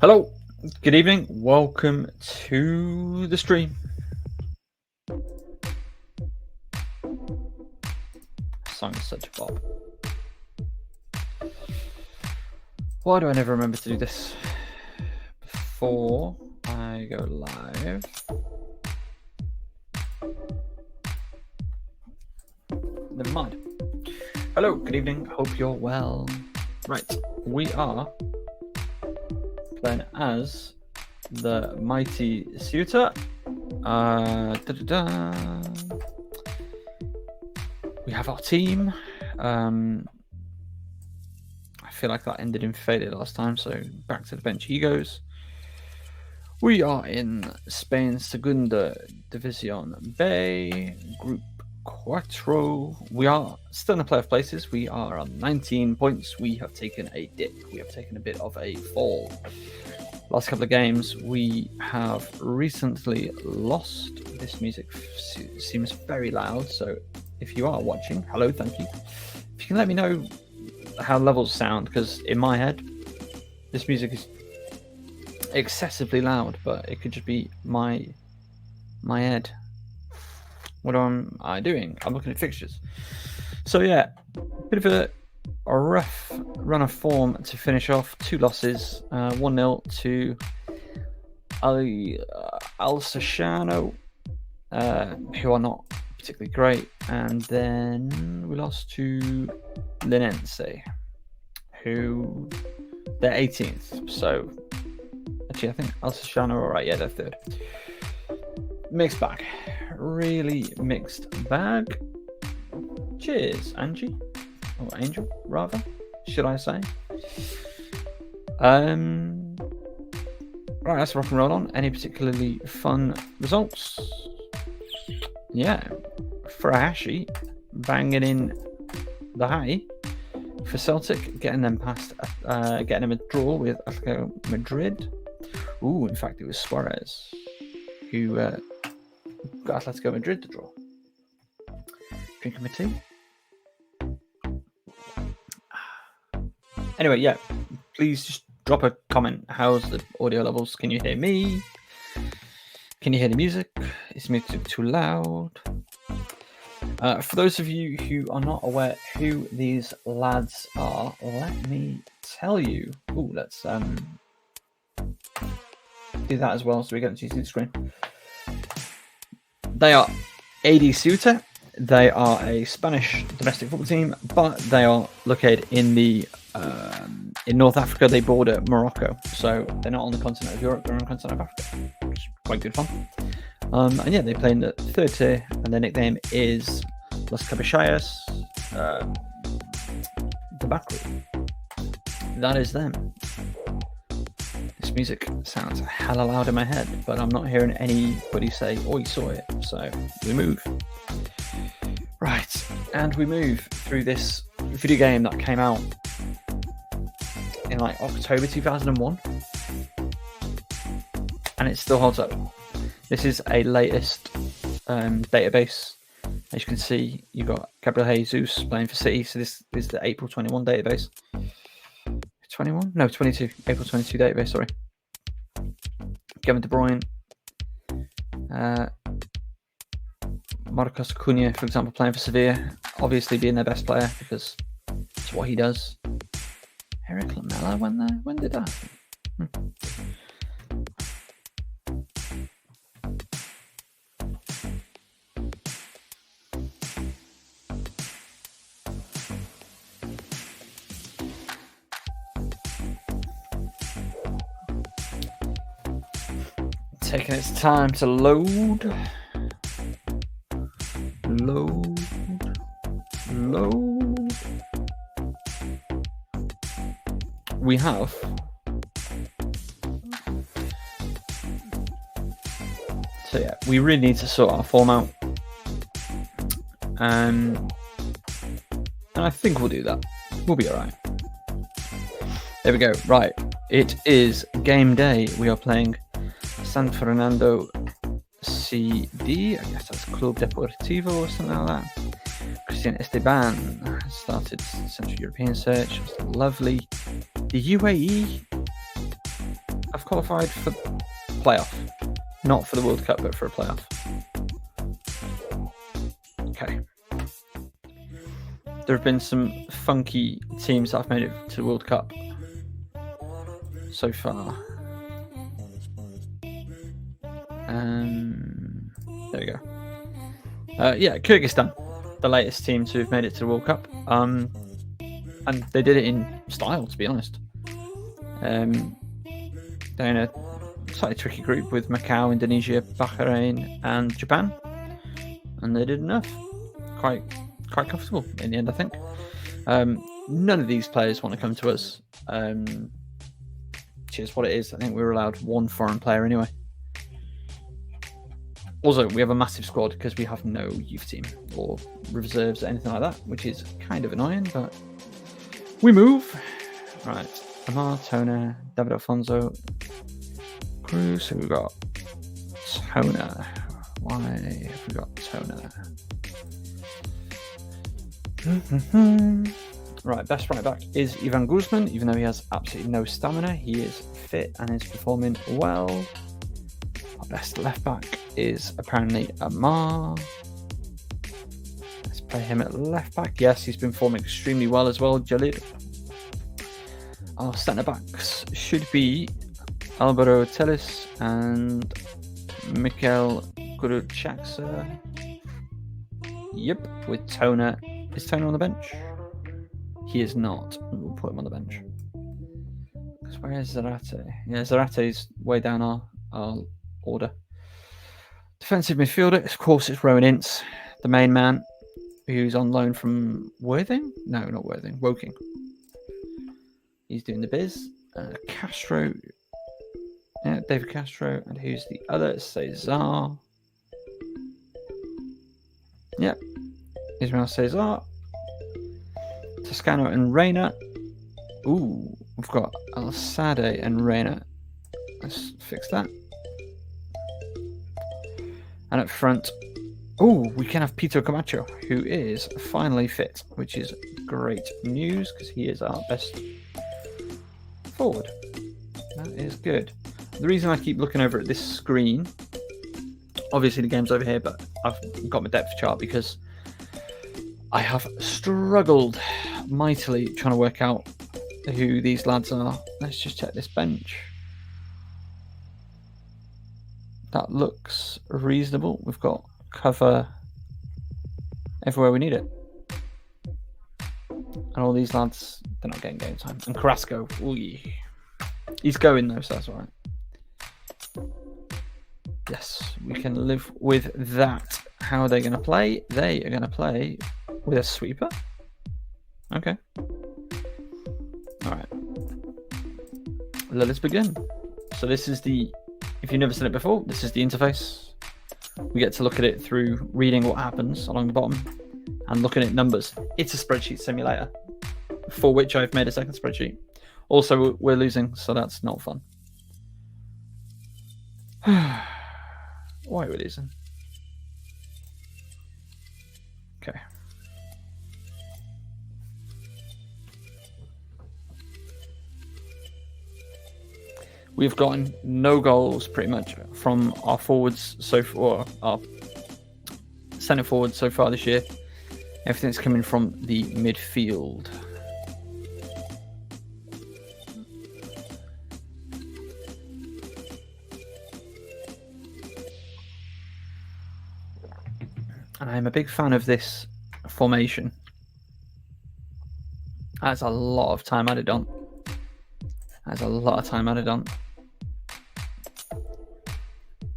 Hello, good evening, welcome to the stream. Song is such a bop. Why do I never remember to do this before I go live? Never mind. Hello, good evening, hope you're well. Right, we are playing as the mighty Ceuta. We have our team. I feel like that ended in failure last time, so back to the bench he goes. We are in Spain's Segunda División B, Group Cuatro. We are still in the playoff places. We are on 19 points. We have taken a dip. We have taken a bit of a fall. Last couple of games, we have recently lost. This music seems very loud, so if you are watching, hello, thank you. If you can let me know how levels sound, because in my head, this music is excessively loud, but it could just be my head. What am I doing? I'm looking at fixtures. So yeah, bit of a rough run of form to finish off. 2 losses, 1-0 to Al Sashano, who are not particularly great, and then we lost to Linense, who they're 18th. So actually, I think Al Sashano are alright. Yeah, they're 3rd. Mixed bag, really mixed bag. Cheers, Angie. Or Angel, rather, should I say. Right, let's rock and roll on. Any particularly fun results? Yeah, Furahashi banging in the high for Celtic, getting them past, getting them a draw with Atletico Madrid. Ooh, in fact, it was Suarez who got Atletico Madrid to draw. Drinking my tea. Anyway, yeah, please just drop a comment. How's the audio levels? Can you hear me? Can you hear the music? Is the music too loud? For those of you who are not aware who these lads are, let me tell you. Ooh, let's do that as well so we get to see the screen. They are AD Ceuta. They are a Spanish domestic football team, but they are located in the in North Africa. They border Morocco, so they're not on the continent of Europe. They're on the continent of Africa, which is quite good fun. And yeah, they play in the 3rd tier, and their nickname is Los Cabachayas, the back row. That is them. This music sounds hella loud in my head, but I'm not hearing anybody say, "Oh, you saw it." So we move. Right, and we move through this video game that came out in like October 2001, and it still holds up. This is a latest database. As you can see, you've got Gabriel Jesus playing for City, so this is the April 21 database. 21? No, 22. April 22 database, sorry. Kevin De Bruyne. Marcos Cunha, for example, playing for Sevilla, obviously being their best player because it's what he does. Eric Lamela went there? When did that happen? Taking its time to load. We have so yeah, we really need to sort our form out, and I think we'll do that. We'll be alright. There we go. Right, it is game day. We are playing San Fernando CD, I guess that's Club Deportivo or something like that. Christian Esteban started Central European search. It was lovely. The UAE have qualified for playoff. Not for the World Cup, but for a playoff. Okay. There have been some funky teams that have made it to the World Cup so far. There we go. Yeah, Kyrgyzstan, the latest team to have made it to the World Cup. And they did it in style, to be honest. They're in a slightly tricky group with Macau, Indonesia, Bahrain, and Japan. And they did enough. Quite comfortable in the end, I think. None of these players want to come to us, which is what it is. I think we were allowed one foreign player anyway. Also, we have a massive squad because we have no youth team or reserves or anything like that, which is kind of annoying, but we move. Right. Amar, Toner, David Alfonso, Cruz. So we've got Toner. Why have we got Toner? Right, best right back is Ivan Guzman. Even though he has absolutely no stamina, he is fit and is performing well. Our best left back is apparently Amar. Let's play him at left back. Yes, he's been performing extremely well as well, Jalil. Our centre backs should be Alvaro Teles and Mikel Guruchaksa. Yep, with Toner. Is Toner on the bench? He is not. We'll put him on the bench. Because where is Zarate? Yeah, Zarate's way down our order. Defensive midfielder, of course, it's Rowan Ince, the main man, who's on loan from Worthing? No, not Worthing. Woking. He's doing the biz. Castro. Yeah, David Castro. And who's the other? Cesar. Yep. Ismail Cesar. Toscano and Reina. Ooh, we've got Alsade and Reina. Let's fix that. And up front, we can have Pito Camacho, who is finally fit, which is great news because he is our best forward. That is good. The reason I keep looking over at this screen, obviously the game's over here, but I've got my depth chart because I have struggled mightily trying to work out who these lads are. Let's just check this bench. That looks reasonable. We've got cover everywhere we need it. And all these lads, they're not getting game time. And Carrasco, he's going though, so that's all right. Yes, we can live with that. How are they going to play? They are going to play with a sweeper. Okay. All right. Let us begin. So this is if you've never seen it before, this is the interface. We get to look at it through reading what happens along the bottom and looking at numbers. It's a spreadsheet simulator for which I've made a second spreadsheet. Also, we're losing, so that's not fun. Why are we losing? Okay. We've gotten no goals pretty much from our forwards so far, our centre forwards so far this year. Everything's coming from the midfield. And I'm a big fan of this formation. That's a lot of time added on.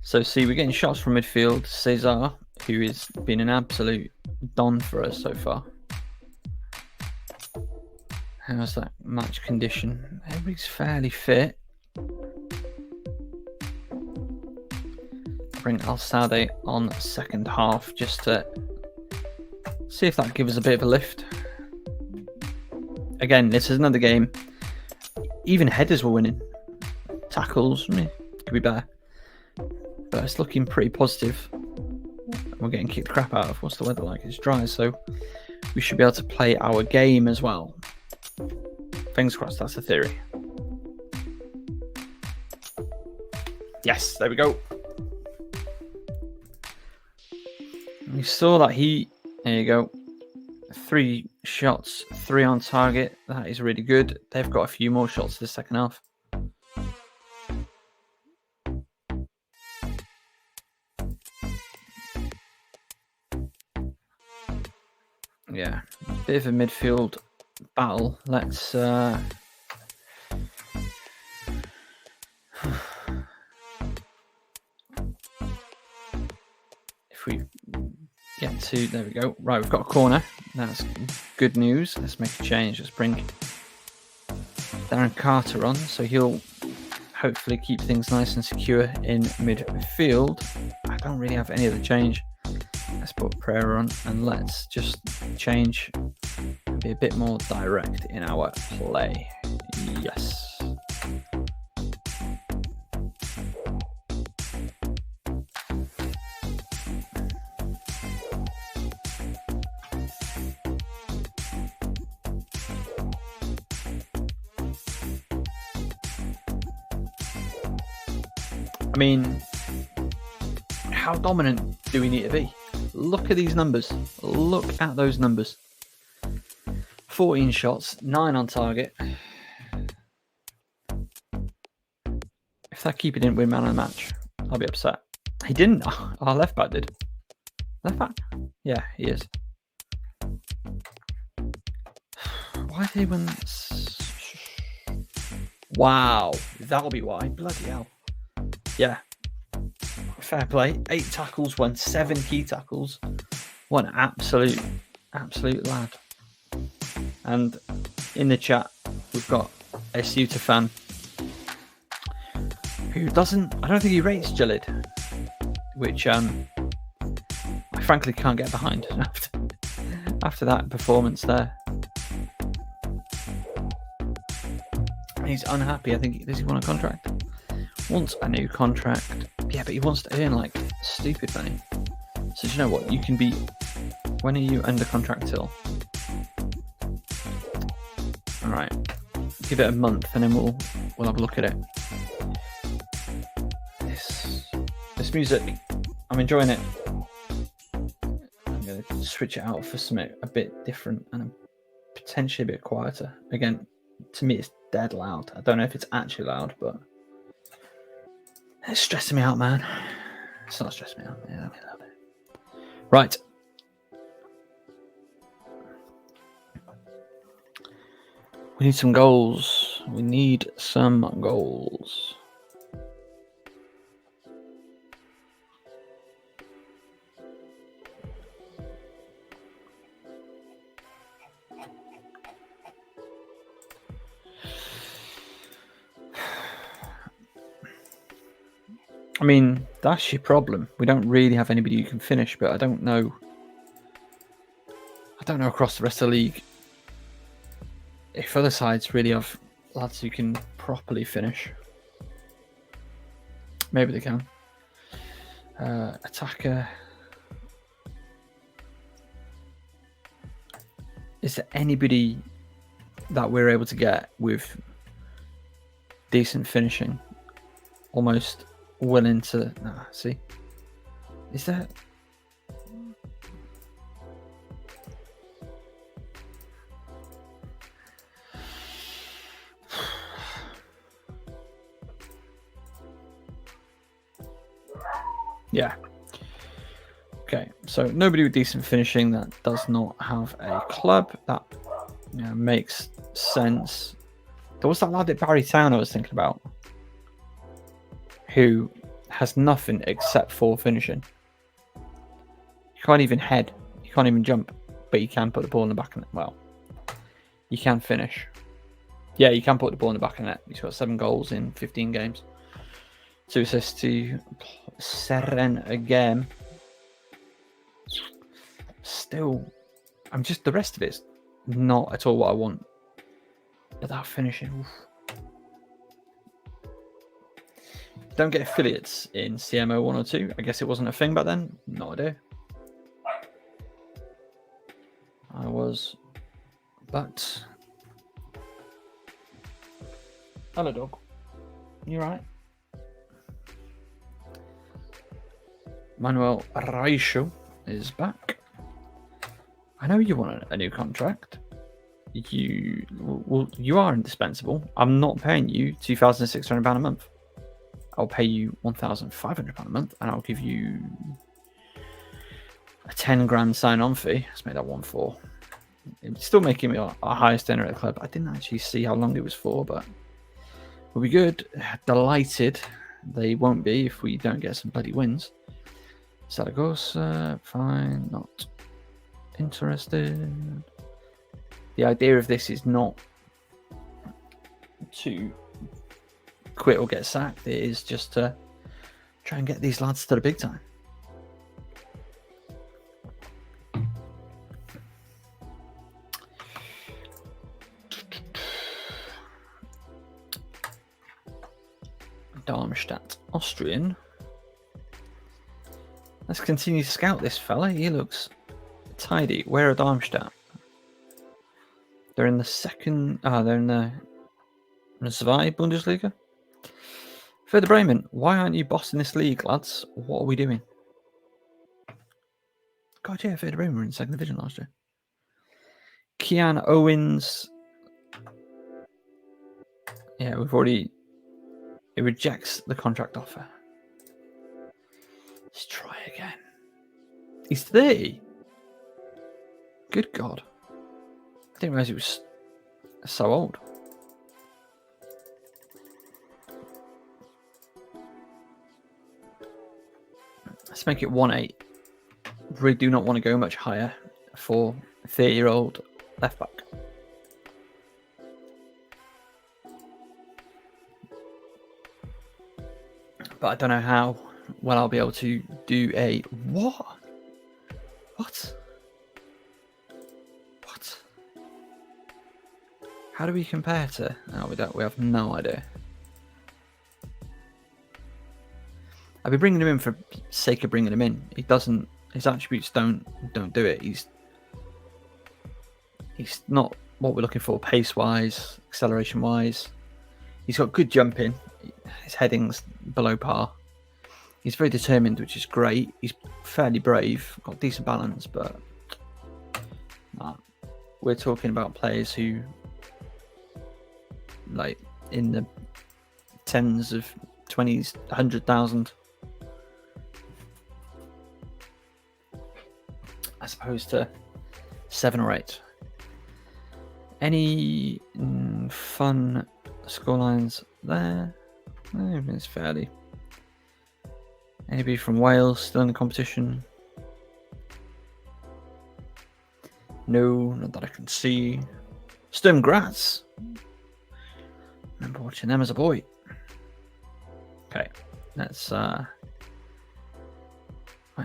So see, we're getting shots from midfield. Cesar, who has been an absolute don for us so far. How's that match condition? Everybody's fairly fit. Bring Alsade on second half just to see if that gives us a bit of a lift. Again, this is another game. Even headers were winning. Tackles, could be better. But it's looking pretty positive. We're getting kicked the crap out of. What's the weather like? It's dry, so we should be able to play our game as well. Fingers crossed, that's the theory. Yes, there we go. We saw that heat. There you go. 3 shots, 3 on target. That is really good. They've got a few more shots this second half. Yeah, bit of a midfield battle. Let's if we get to, there we go. Right, we've got a corner. That's good news. Let's make a change. Let's bring Darren Carter on, so he'll hopefully keep things nice and secure in midfield. I don't really have any other change. Let's put Pereira on and let's just change and be a bit more direct in our play. Yes. I mean, how dominant do we need to be? Look at these numbers. Look at those numbers. 14 shots, 9 on target. If that keeper didn't win man of the match, I'll be upset. He didn't. Our left back did. Left back? Yeah, he is. Why did he win? Wow, that'll be why. Bloody hell. Yeah. Fair play. 8 tackles, won 7 key tackles. What an absolute lad. And in the chat, we've got a Ceuta fan who doesn't, I don't think he rates Jalid, which I frankly can't get behind after that performance there. He's unhappy. I think, does he want a contract? Wants a new contract. Yeah, but he wants to earn like stupid money. So do you know what? You can be, when are you under contract till? All right, give it a month and then we'll have a look at it. This music, I'm enjoying it. I'm going to switch it out for something a bit different and potentially a bit quieter. Again, to me it's dead loud. I don't know if it's actually loud, but it's stressing me out, man. It's not stressing me out. Yeah, let me love it. Right. We need some goals. We need some goals. I mean, that's your problem. We don't really have anybody who can finish, but I don't know across the rest of the league if other sides really have lads who can properly finish. Maybe they can. Attacker. Is there anybody that we're able to get with decent finishing? Almost willing to see. Is there? Yeah. Okay, so nobody with decent finishing that does not have a club. That makes sense. There was that lad at Barry Town I was thinking about, who has nothing except for finishing. You can't even head. You can't even jump, but you can put the ball in the back of the net. Well, you can finish. Yeah, you can put the ball in the back of the net. He's got 7 goals in 15 games. 2 assists to Seren again. Still, I'm just, the rest of it's not at all what I want. But that finishing, oof. Don't get affiliates in CMO 1 or 2. I guess it wasn't a thing back then. No idea. I was, but hello, dog. You right? Manuel Raicho is back. I know you want a new contract. You are indispensable. I'm not paying you £2,600 a month. I'll pay you £1,500 a month, and I'll give you a 10 grand sign-on fee. Let's make that 1-4. It's still making me our highest earner at the club. I didn't actually see how long it was for, but we'll be good. Delighted. They won't be if we don't get some bloody wins. Zaragoza, fine, not interested. The idea of this is not to quit or get sacked. It is just to try and get these lads to the big time. Darmstadt, Austrian. Let's continue to scout this fella. He looks tidy. Where are Darmstadt? They're in the second. They're in the Zwei Bundesliga. Werder Bremen, why aren't you bossing this league, lads? What are we doing? God, yeah, Werder Bremen were in second division last year. Kean Owens. Yeah, we've already. It rejects the contract offer. Let's try again. He's 30. Good God. I didn't realize he was so old. Let's make it 1-8. Really do not want to go much higher for a 30-year-old left back. But I don't know how well I'll be able to do a what? What? What? How do we compare to? Oh, we don't. We have no idea. I'll be bringing him in for sake of bringing him in. He doesn't. His attributes don't do it. He's not what we're looking for pace-wise, acceleration-wise. He's got good jumping. His heading's below par. He's very determined, which is great. He's fairly brave, got decent balance, but we're talking about players who, like, in the tens of 20s, 100,000, as opposed to 7 or 8. Any fun scorelines there? It's fairly. Anybody from Wales still in the competition? No, not that I can see. Sturm Graz. Remember watching them as a boy. Okay, let's. My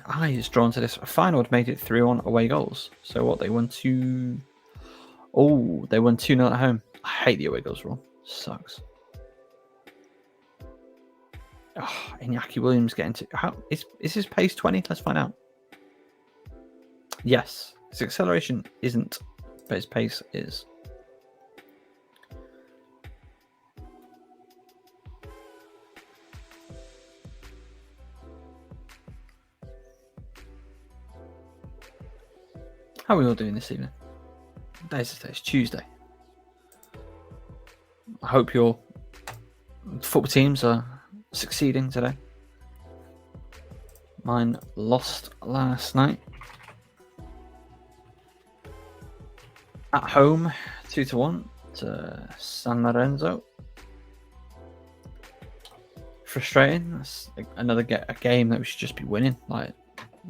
eye is drawn to this. Feyenoord made it through on away goals. So what? They won 2. Oh, they won 2-0 at home. I hate the away goals rule. Sucks. Oh, Iñaki Williams getting to. How is his pace 20? Let's find out. Yes, his acceleration isn't, but his pace is. How are we all doing this evening? What day is it? It's Tuesday. I hope your football teams are succeeding today. Mine lost last night. At home, 2-1 to San Lorenzo. Frustrating. That's another a game that we should just be winning. Like,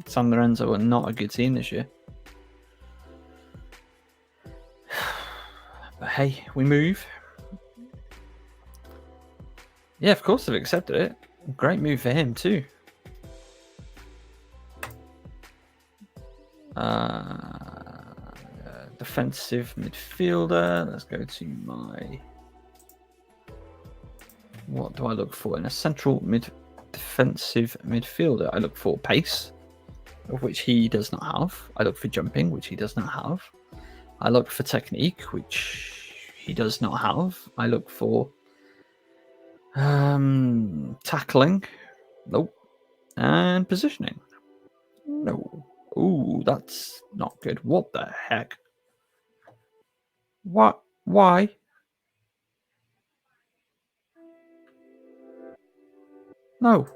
San Lorenzo are not a good team this year. But hey, we move. Yeah, of course they've accepted it. Great move for him too. Defensive midfielder. Let's go to my. What do I look for in a central defensive midfielder? I look for pace, of which he does not have. I look for jumping, which he does not have. I look for technique, which he does not have. I look for tackling, nope, and positioning. No. Ooh, that's not good. What the heck? What? Why? No.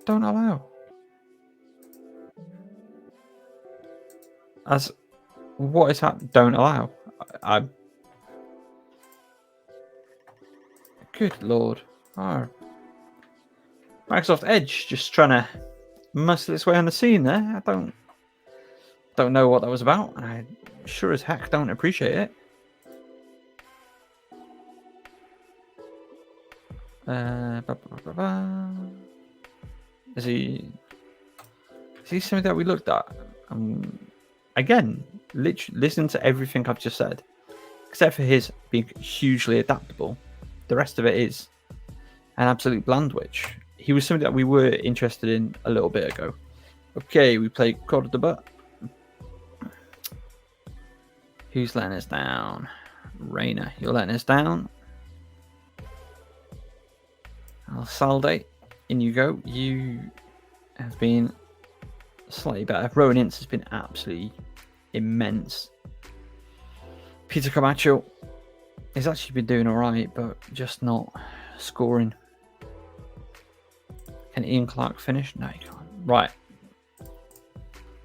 Don't allow. As what is happening? Don't allow. I. Good lord. Oh. Microsoft Edge just trying to muscle its way on the scene there. I don't know what that was about. I sure as heck don't appreciate it. Is he something that we looked at? Again, literally listen to everything I've just said, except for his being hugely adaptable. The rest of it is an absolute blandwich. He was something that we were interested in a little bit ago. Okay, we play Cordoba. Who's letting us down? Reina, you're letting us down. Alsalde, in you go. You have been slightly better. Rowan Ince has been absolutely immense. Peter Camacho has actually been doing alright, but just not scoring. Can Ian Clark finish? No, he can't. Right.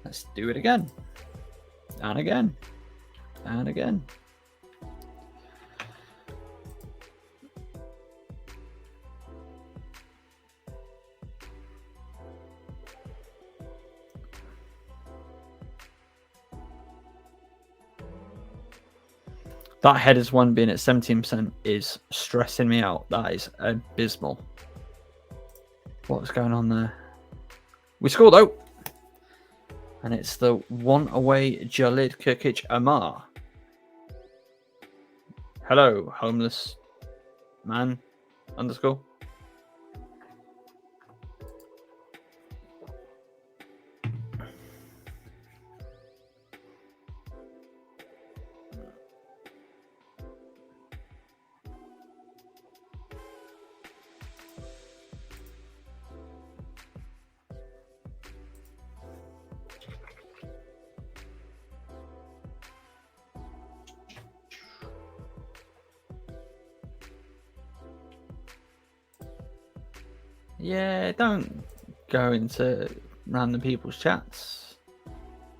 Let's do it again. And again. And again. That headers one being at 17% is stressing me out. That is abysmal. What's going on there? We scored though. And it's the one away Jalid Kirkic Amar. Hello, homeless man underscore. Yeah, don't go into random people's chats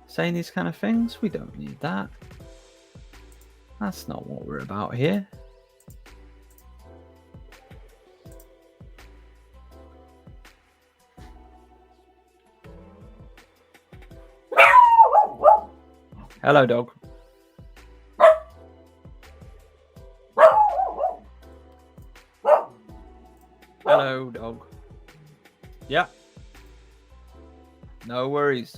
saying these kind of things. We don't need that. That's not what we're about here. Hello, dog. Hello, dog. Yeah. No worries.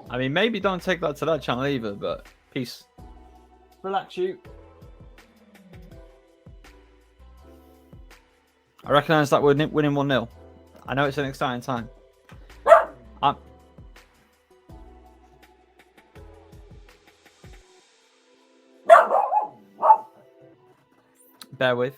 I mean, maybe don't take that to that channel either, but peace. Relax, you. I recognise that we're winning 1-0. I know it's an exciting time. Bear with.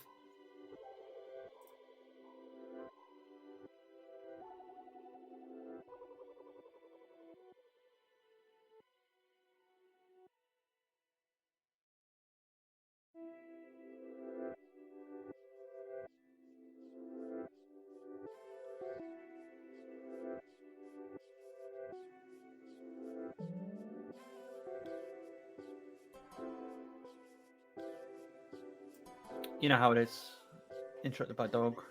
You know how it is. Interrupted by dog.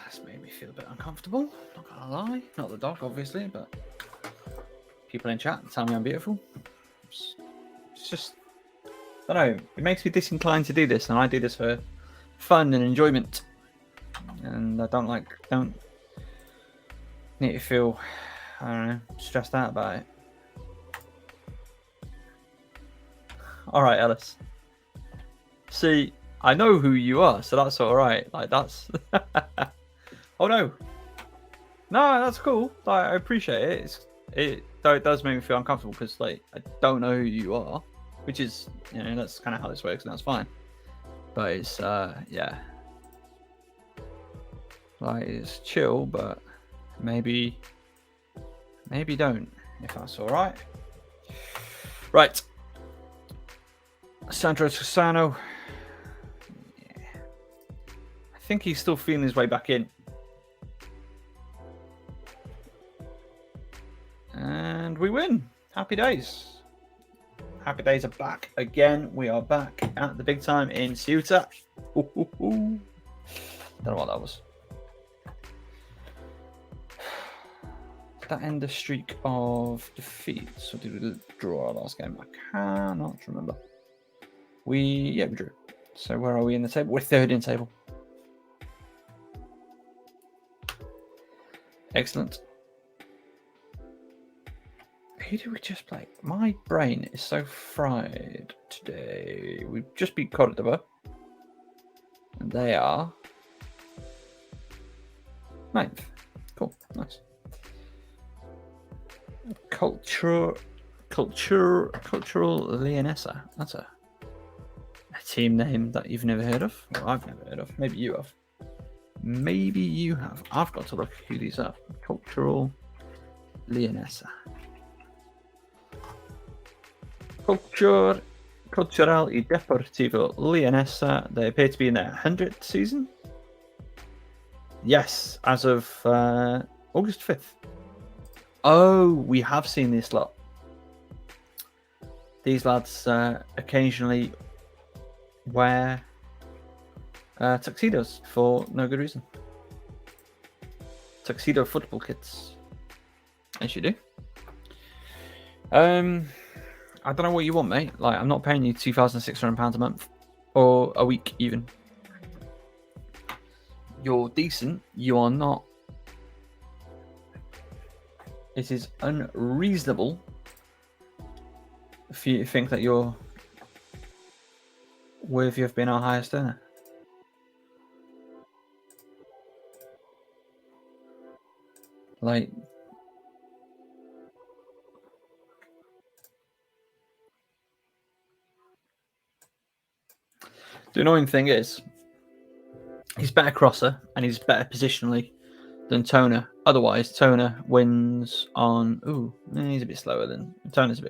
This made me feel a bit uncomfortable. Not gonna lie. Not the dog, obviously, but people in chat tell me I'm beautiful. It's just, I don't know. It makes me disinclined to do this, and I do this for fun and enjoyment. And I don't need to feel, I don't know, stressed out about it. All right, Ellis. See, I know who you are, so that's all right. Like that's. Oh no. No, that's cool. Like, I appreciate it. Though it does make me feel uncomfortable because like I don't know who you are, which is that's kind of how this works, and that's fine. But it's yeah, like it's chill, but maybe don't if that's all right. Right, Sandro Toscano. Yeah. I think he's still feeling his way back in. And we win. Happy days. Happy days are back again. We are back at the big time in Ceuta. Don't know what that was. Did that end the streak of defeats? Or did we draw our last game? I cannot remember. We drew. So where are we in the table? We're third in the table. Excellent. Who do we just play? My brain is so fried today. We've just beat Cordoba. And they are 9th. Cool. Nice. Cultural Leonessa. That's a team name that you've never heard of. Well, I've never heard of. Maybe you have. Maybe you have. I've got to look who these are. Cultural Leonessa. Cultural y Deportivo Leonessa. They appear to be in their 100th season. Yes, as of August 5th. Oh, we have seen this lot. These lads occasionally wear tuxedos for no good reason. Tuxedo football kits. As you do. I don't know what you want, mate. Like, I'm not paying you £2,600 a month. Or a week, even. You're decent. You are not. It is unreasonable if you think that you're worthy of being our highest earner. Like, the annoying thing is, he's better crosser and he's better positionally than Toner. Otherwise, Toner wins on. Ooh, he's a bit slower than Toner's a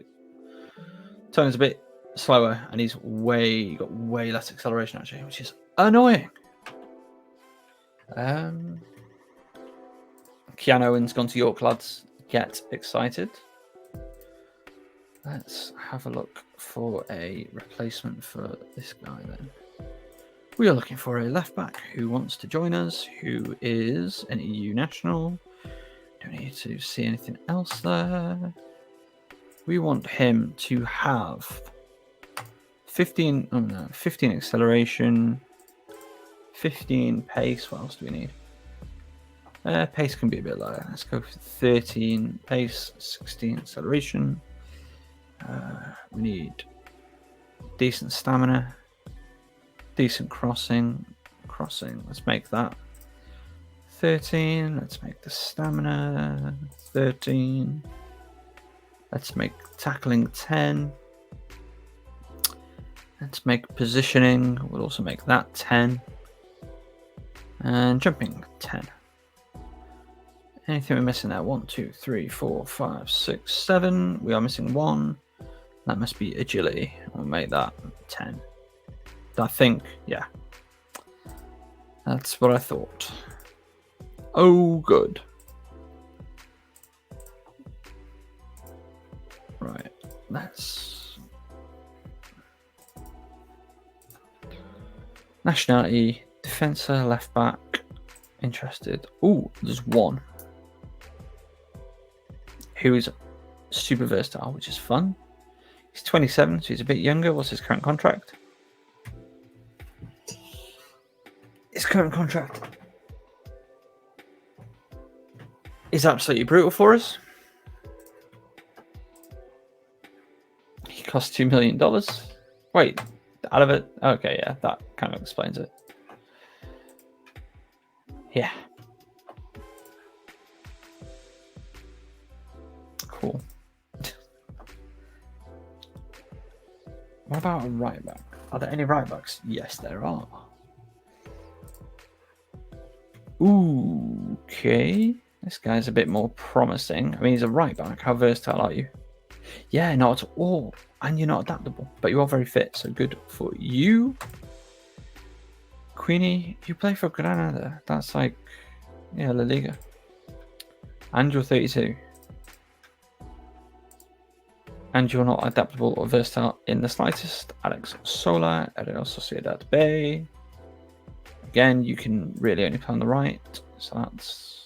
bit slower, and he's got way less acceleration actually, which is annoying. Keanu Owen's gone to York, lads. Get excited. Let's have a look for a replacement for this guy then. We are looking for a left back who wants to join us, who is an EU national. Don't need to see anything else there. We want him to have 15 acceleration, 15 pace. What else do we need? Pace can be a bit lower. Let's go for 13 pace, 16 acceleration. We need decent stamina, decent crossing. Let's make that 13. Let's make the stamina 13. Let's make tackling 10. Let's make positioning. We'll also make that 10. And jumping 10. Anything we're missing there? 1, 2, 3, 4, 5, 6, 7. We are missing 1. That must be agility. We'll make that 10. I think, yeah. That's what I thought. Oh, good. Right, let's... Nationality, defender, left back, interested. Ooh, there's one who is super versatile, which is fun. He's 27, so he's a bit younger. What's his current contract? His current contract is absolutely brutal for us. He costs $2 million. Wait, out of it. Okay, yeah, that kind of explains it. Yeah. Cool. What about a right back? Are there any right backs? Yes, there are. Ooh, okay. This guy's a bit more promising. I mean, he's a right back. How versatile are you? Yeah, not at all. And you're not adaptable, but you are very fit, so good for you. Queenie, you play for Granada. That's like, yeah, La Liga. And you're 32. And you're not adaptable or versatile in the slightest. Alex Sola, Real Sociedad B. Again, you can really only play on the right, so that's...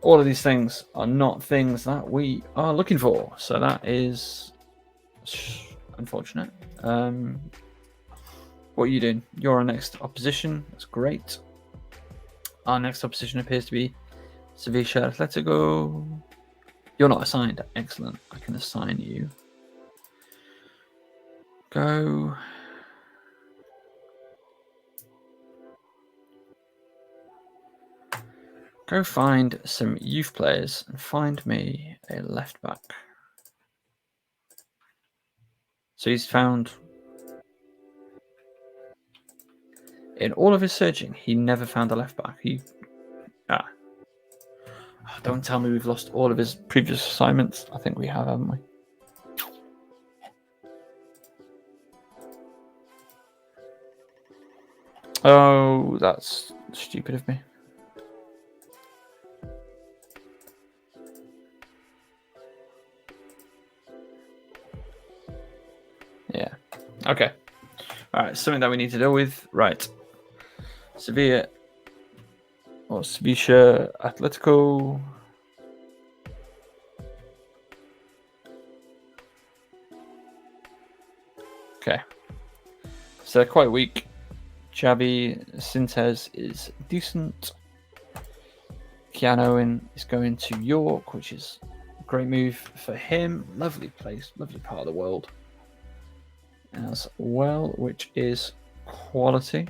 All of these things are not things that we are looking for, so that is unfortunate. What are you doing? You're our next opposition. That's great. Our next opposition appears to be Sevilla Atletico. You're not assigned. Excellent. I can assign you. Go. Go find some youth players and find me a left back. So he's found... In all of his searching, he never found a left back. Don't tell me we've lost all of his previous assignments. I think we have, haven't we? Oh, that's stupid of me. Yeah. Okay. All right. Something that we need to deal with. Right. Sevilla or Sevilla Atletico. Okay. So they're quite weak. Xavi Sintez is decent. Keanu is going to York, which is a great move for him. Lovely place, lovely part of the world as well, which is quality.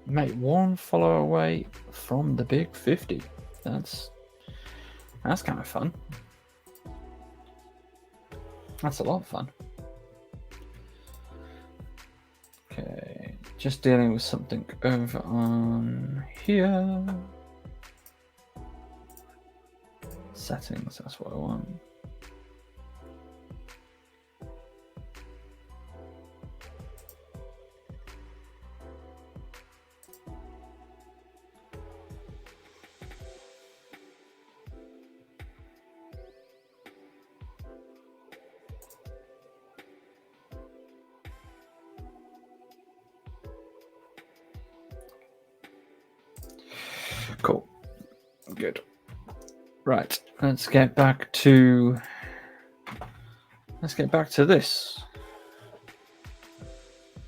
Mate, one follower away from the big 50. That's kind of fun. That's a lot of fun. Okay, just dealing with something over on here. Settings, that's what I want. Cool. Good. Right. Let's get back to this.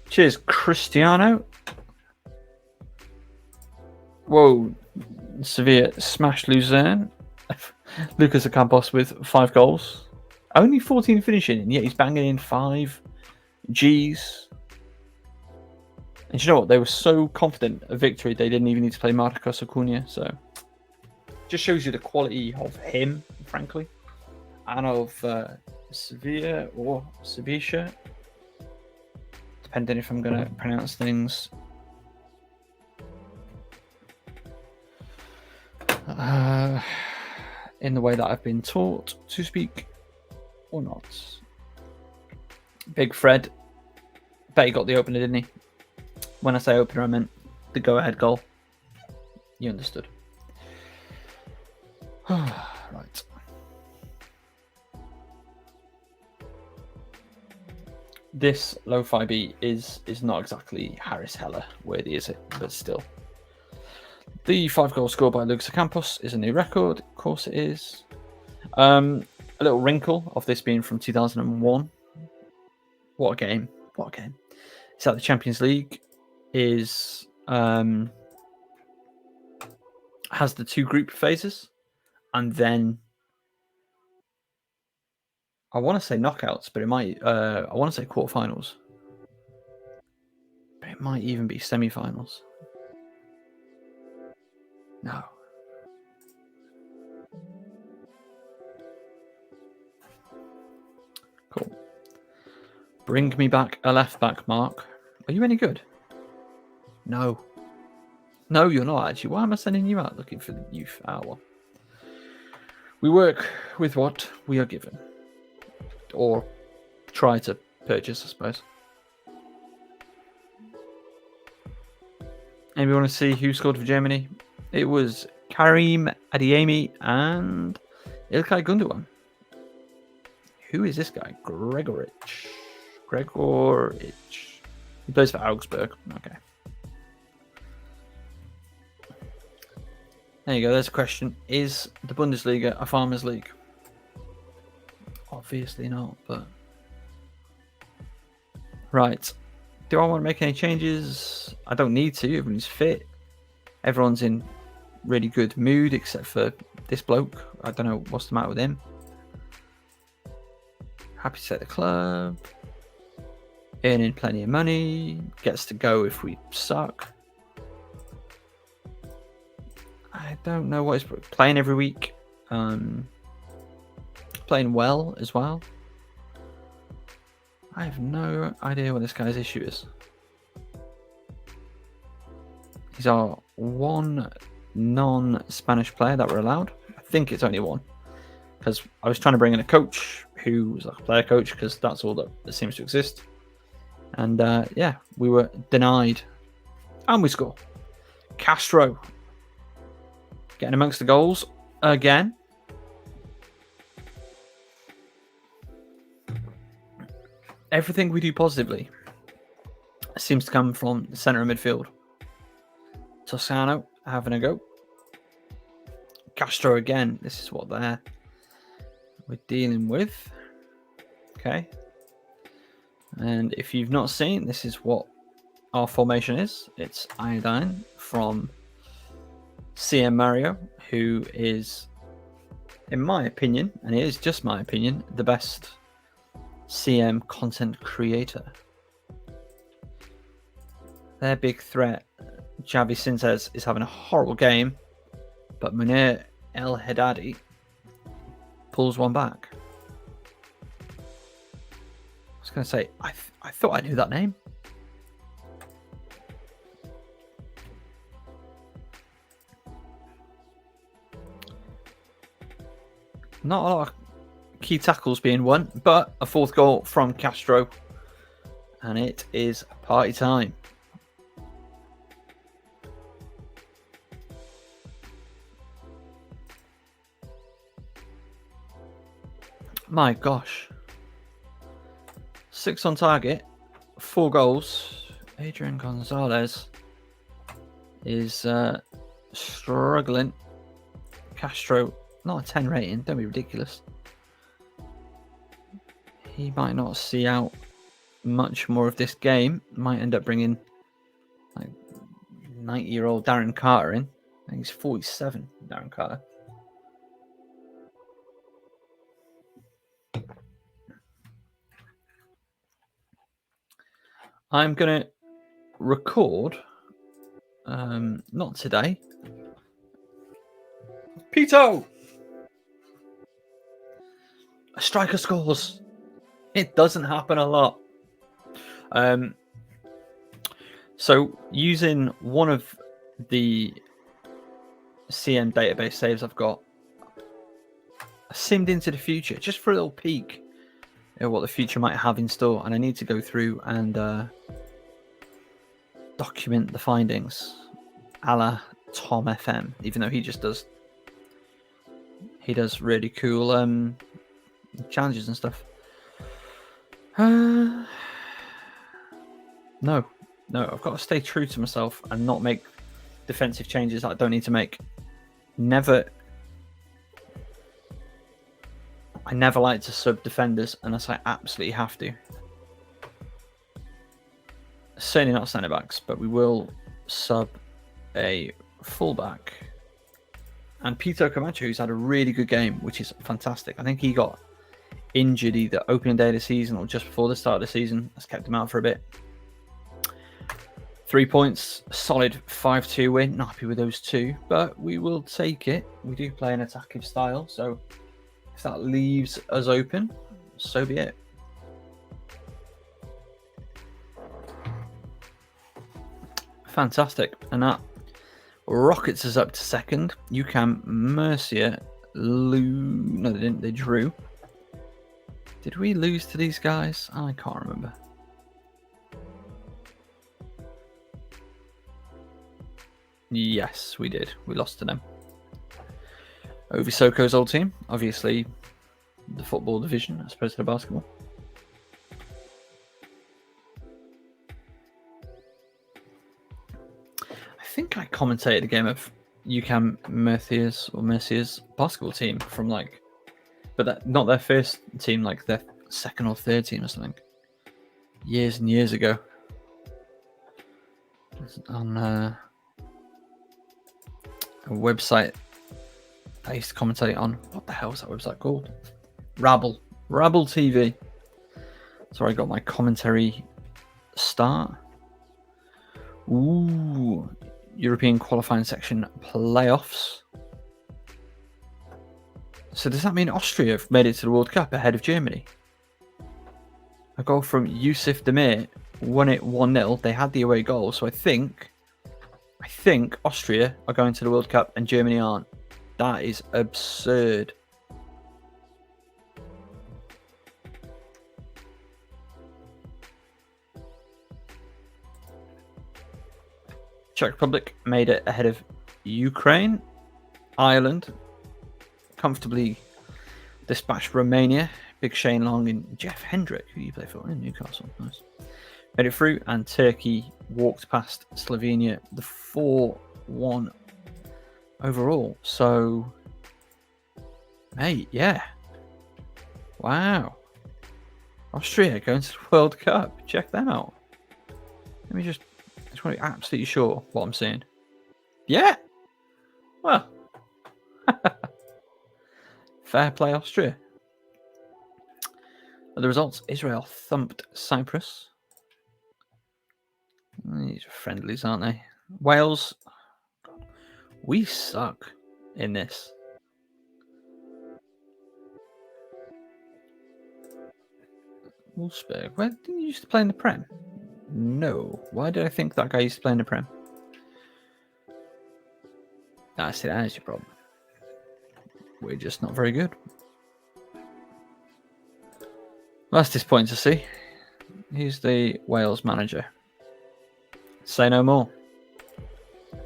Cheers, Cristiano. Whoa. Sevilla smashed Luzerne. Lucas Ocampos with 5 goals. Only 14 finishing, and yet he's banging in 5 Gs. And you know what? They were so confident of victory, they didn't even need to play Marcos Acuna. So, just shows you the quality of him, frankly, and of Sevilla or Sevilla, depending if I'm going to pronounce things in the way that I've been taught to speak or not. Big Fred, bet he got the opener, didn't he? When I say opener, I meant the go-ahead goal. You understood. Right. This Lo-Fi B is not exactly Harris Heller worthy, is it? But still. The 5 goals scored by Lucas Campos is a new record. Of course it is. A little wrinkle of this being from 2001. What a game. What a game. It's that the Champions League is has the 2 group phases, and then I want to say knockouts, but it might I want to say quarterfinals. But it might even be semi-finals. No. Cool. Bring me back a left back, Mark. Are you any good? No. No, you're not actually. Why am I sending you out looking for the youth hour? We work with what we are given. Or try to purchase, I suppose. And we want to see who scored for Germany. It was Karim Adeyemi and Ilkay Gundogan. Who is this guy? Gregoric. He plays for Augsburg. Okay. There you go. There's a question. Is the Bundesliga a farmers' league? Obviously not, but... Right. Do I want to make any changes? I don't need to. Everyone's fit. Everyone's in really good mood, except for this bloke. I don't know what's the matter with him. Happy to set the club. Earning plenty of money. Gets to go if we suck. I don't know what he's playing every week. Playing well as well. I have no idea what this guy's issue is. He's our one non-Spanish player that we're allowed. I think it's only one. Because I was trying to bring in a coach who was like a player coach, because that's all that seems to exist. And yeah, we were denied. And we score. Castro getting amongst the goals again. Everything we do positively seems to come from the centre of midfield. Toscano having a go. Castro again. This is what we're dealing with. Okay. And if you've not seen, this is what our formation is. It's Iodine from CM Mario, who is, in my opinion, and it is just my opinion, the best CM content creator. Their big threat, Javi Sintez, is having a horrible game, but Munir El Haddadi pulls one back. I was going to say, I thought I knew that name. Not a lot of key tackles being won, but a 4th goal from Castro. And it is party time. My gosh. 6 on target, 4 goals. Adrian Gonzalez is struggling. Castro, not a 10 rating, don't be ridiculous. He might not see out much more of this game. Might end up bringing like 90-year-old Darren Carter in. I think he's 47, Darren Carter. I'm going to record, not today. Pito! A striker scores. It doesn't happen a lot. So using one of the CM database saves I've got, I simmed into the future just for a little peek at what the future might have in store, and I need to go through and document the findings, a la Tom FM. Even though he does really cool challenges and stuff. No, I've got to stay true to myself and not make defensive changes that I don't need to make. I never like to sub defenders unless I absolutely have to. Certainly not centre backs, but we will sub a fullback. And Pito Camacho, who's had a really good game, which is fantastic. I think he got injured either opening day of the season or just before the start of the season. That's kept him out for a bit. 3 points, solid 5-2 win. Not happy with those two, but we will take it. We do play an attacking style, so if that leaves us open, so be it. Fantastic. And that rockets us up to second. UCAM Murcia no, they didn't. They drew. Did we lose to these guys? I can't remember. Yes, we did. We lost to them. Ovisoko's old team. Obviously, the football division as opposed to the basketball. I think I commentated a game of UCAM Murcia's basketball team from but not their first team, like their second or third team or something. Years and years ago. On a website I used to commentate on. What the hell is that website called? Rabble TV. So I got my commentary start. Ooh, European qualifying section playoffs. So does that mean Austria have made it to the World Cup ahead of Germany? A goal from Yusuf Demir won it 1-0. They had the away goal, so I think Austria are going to the World Cup and Germany aren't. That is absurd. Czech Republic made it ahead of Ukraine. Ireland comfortably dispatched Romania. Big Shane Long and Jeff Hendrick, who you play for in Newcastle. Nice. Made it through, and Turkey walked past Slovenia, the 4-1 overall. So, mate, yeah. Wow. Austria going to the World Cup. Check that out. Let me just want to be absolutely sure what I'm seeing. Yeah. Well. Fair play, Austria. The results: Israel thumped Cyprus. These are friendlies, aren't they? Wales. We suck in this. Wolfsburg. Where didn't you used to play in the Prem? No. Why did I think that guy used to play in the Prem? That's it. That is your problem. We're just not very good. That's disappointing to see. He's the Wales manager. Say no more.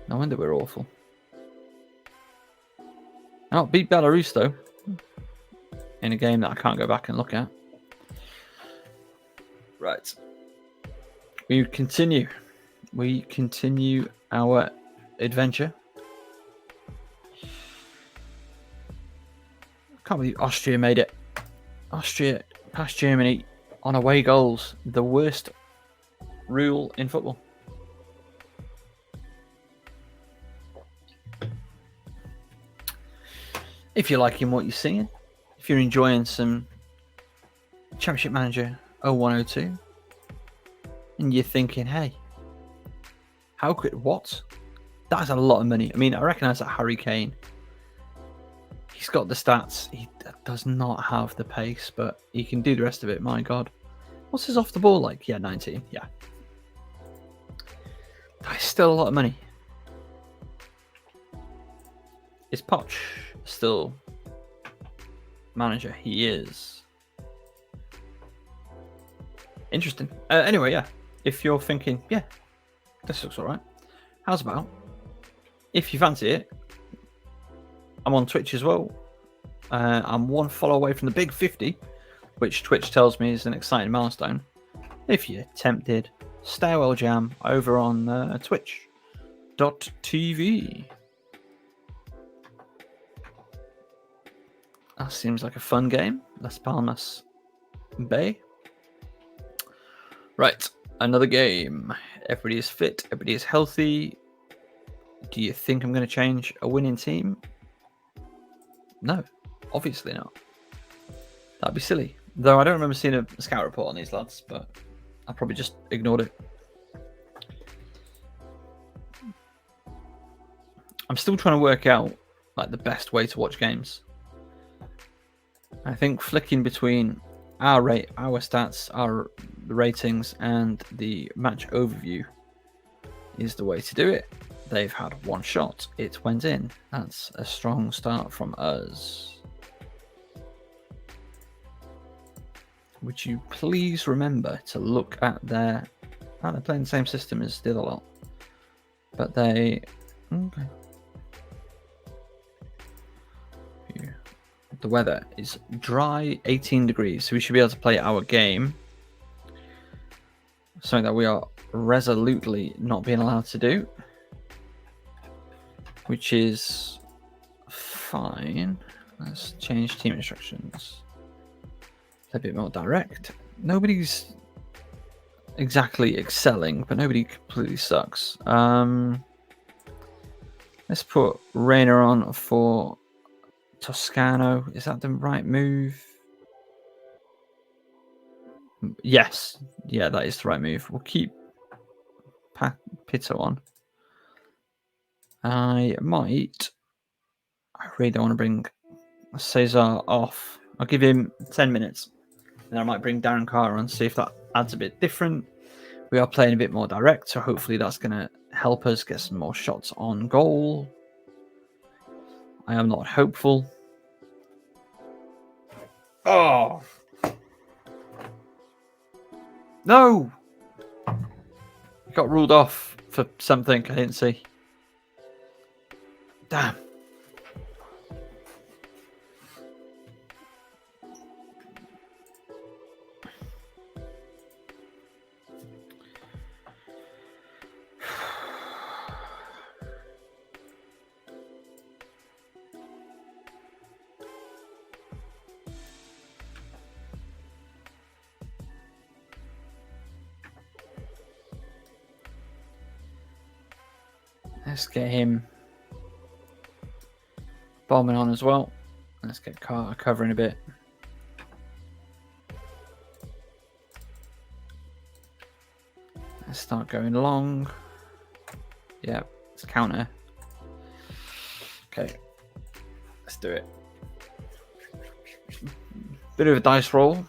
No wonder we're awful. Oh, beat Belarus though. In a game that I can't go back and look at. Right. We continue. We continue our adventure. I can't believe Austria made it. Austria past Germany on away goals. The worst rule in football. If you're liking what you're seeing, if you're enjoying some Championship Manager 0102, and you're thinking, hey, what? That's a lot of money. I mean, I recognise that Harry Kane, he's got the stats. He does not have the pace, but he can do the rest of it. My God. What's his off the ball like? Yeah, 19. Yeah. That's still a lot of money. Is Poch still manager? He is. Interesting. Anyway, yeah. If you're thinking, yeah, this looks all right. How's about, if you fancy it, I'm on Twitch as well. I'm one follow away from the big 50, which Twitch tells me is an exciting milestone. If you're tempted, Stairwell Jam over on Twitch. TV. That seems like a fun game. Las Palmas Bay. Right, another game. Everybody is fit. Everybody is healthy. Do you think I'm going to change a winning team? No, obviously not. That'd be silly. Though I don't remember seeing a scout report on these lads, but I probably just ignored it. I'm still trying to work out like the best way to watch games. I think flicking between our stats, the ratings, and the match overview is the way to do it. They've had one shot. It went in. That's a strong start from us. Would you please remember to look at their... Oh, they're playing the same system as the other lot. But they... Okay. The weather is dry, 18 degrees, so we should be able to play our game. Something that we are resolutely not being allowed to do. Which is fine. Let's change team instructions. A bit more direct. Nobody's exactly excelling, but nobody completely sucks. Let's put Rainer on for Toscano. Is that the right move? Yes. Yeah, that is the right move. We'll keep Pito on. I really don't want to bring Cesar off. I'll give him 10 minutes. And I might bring Darren Carter on, see if that adds a bit different. We are playing a bit more direct, so hopefully that's going to help us get some more shots on goal. I am not hopeful. Oh! No! He got ruled off for something I didn't see. Damn. Let's get him bombing on as well. Let's get Carter covering a bit. Let's start going long. Yeah, let's counter. Okay, let's do it. Bit of a dice roll.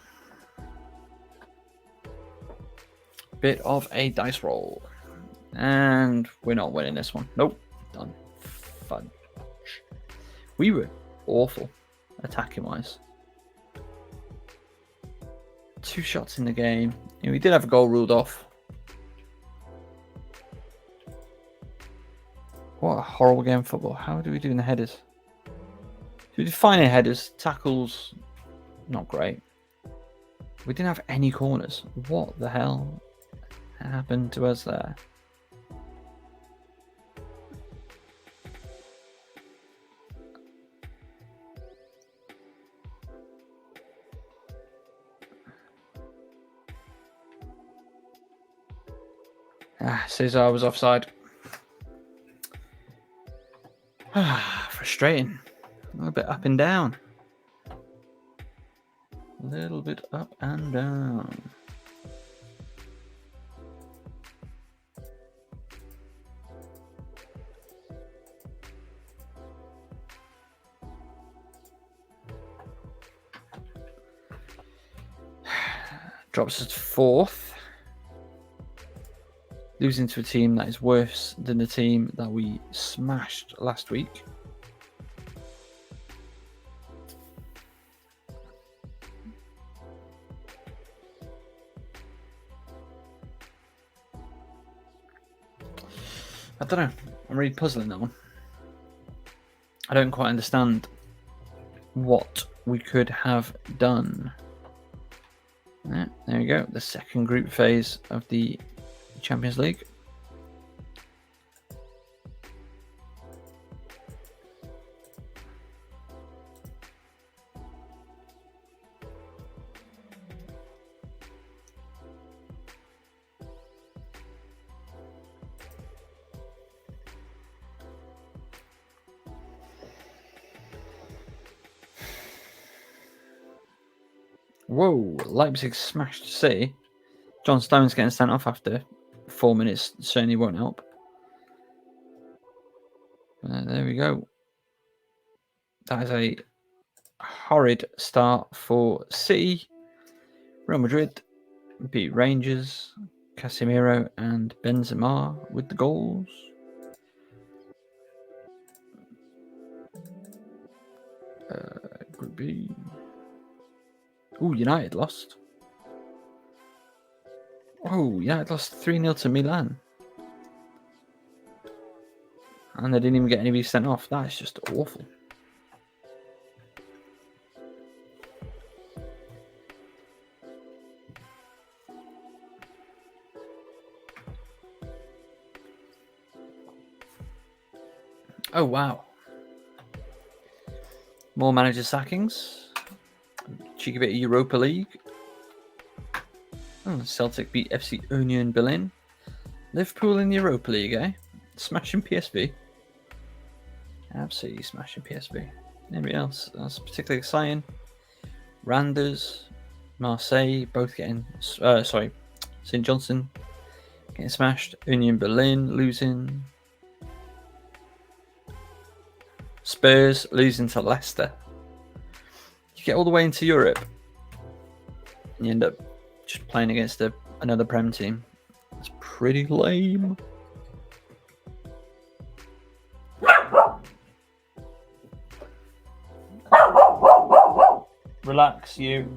Bit of a dice roll. And we're not winning this one. Nope. Done. Fudge. We were awful attacking wise. 2 shots in the game. Yeah, we did have a goal ruled off. What a horrible game of football. How do we do in the headers? We did fine in headers. Tackles, not great. We didn't have any corners. What the hell happened to us there? Cesar was offside. Frustrating. A little bit up and down. A little bit up and down. Drops us to 4th. Losing to a team that is worse than the team that we smashed last week. I don't know. I'm really puzzling that one. I don't quite understand what we could have done. Yeah, there we go. The second group phase of the Champions League. Whoa, Leipzig smashed City. John Stones getting sent off after 4 minutes certainly won't help. There we go. That is a horrid start for City. Real Madrid beat Rangers. Casemiro and Benzema with the goals. Group B. Oh, United lost. Oh, United lost 3-0 to Milan. And they didn't even get anybody sent off. That is just awful. Oh, wow. More manager sackings. Cheeky bit of Europa League. Oh, Celtic beat FC Union Berlin. Liverpool in the Europa League, eh? Smashing PSV. Absolutely smashing PSV. Anybody else that's particularly exciting? Randers, Marseille, both getting... St. Johnson getting smashed. Union Berlin losing. Spurs losing to Leicester. You get all the way into Europe, and you end up just playing against another Prem team. It's pretty lame. Relax, you.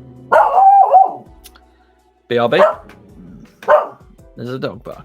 BRB. There's a dog bark.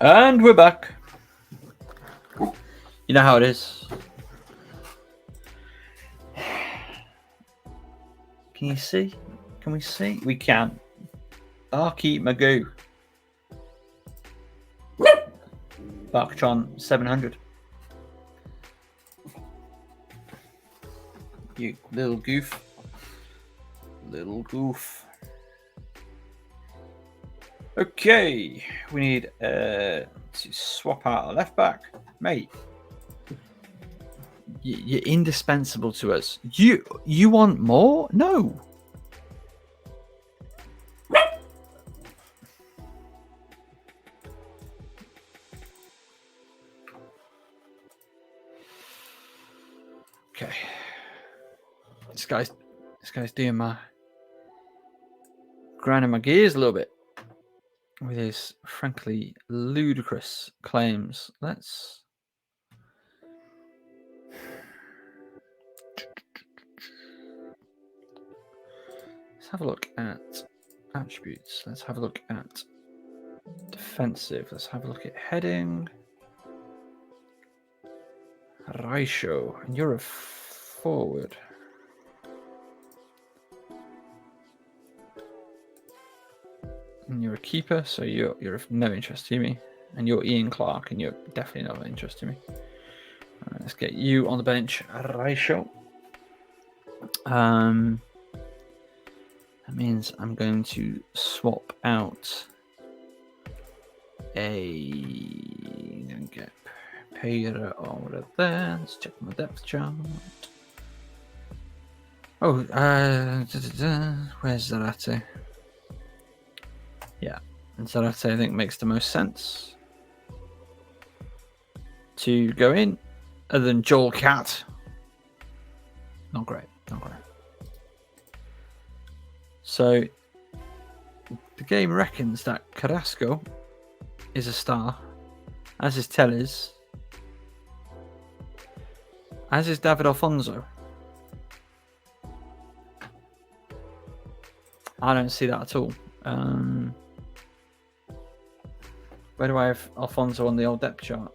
And we're back. You know how it is. Can you see? Can we see? We can. Arky Magoo. Barktron 700. You little goof. Little goof. Okay, we need to swap out a left back, mate. You're indispensable to us. You want more? No. Okay. This guy's doing my grinding my gears a little bit with his frankly ludicrous claims. Let's have a look at attributes. Let's have a look at defensive. Let's have a look at heading. Ratio, and you're a forward. And you're a keeper, so you're of no interest to me. And you're Ian Clark, and you're definitely not of interest to me. Right, let's get you on the bench, Ratio. That means I'm going to swap out get Pereira over there. Let's check my depth chart. Oh, where's Zarate? Yeah, and Zarate I think makes the most sense. to go in, other than Joel Cat. Not great. Not great. So the game reckons that Carrasco is a star, as is Tellez, as is David Alfonso. I don't see that at all. Where do I have Alfonso on the old depth chart?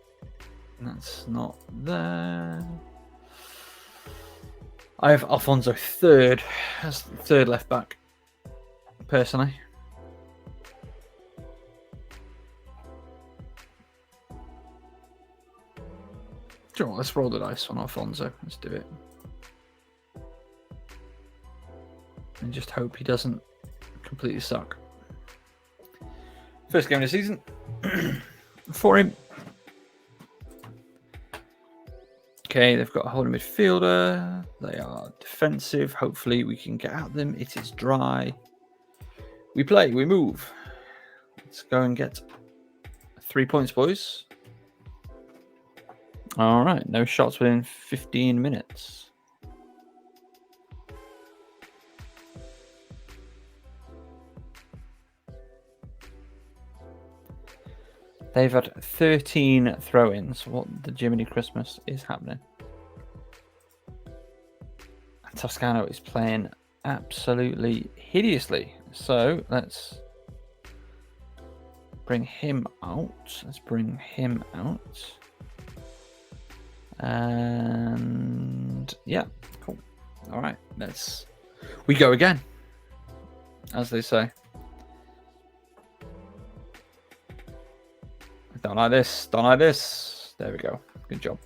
That's not there. I have Alfonso third as third left back, personally. Sure, let's roll the dice on Alfonso. Let's do it. And just hope he doesn't completely suck. First game of the season for him. Okay, they've got a holding midfielder. They are defensive. Hopefully we can get at them. It is dry. We play, we move. Let's go and get 3 points, boys. All right, no shots within 15 minutes. They've had 13 throw-ins. What the Jiminy Christmas is happening? Toscano is playing absolutely hideously. So let's bring him out. Let's bring him out. And yeah, cool. All right, we go again, as they say. Don't like this. Don't like this. There we go. Good job.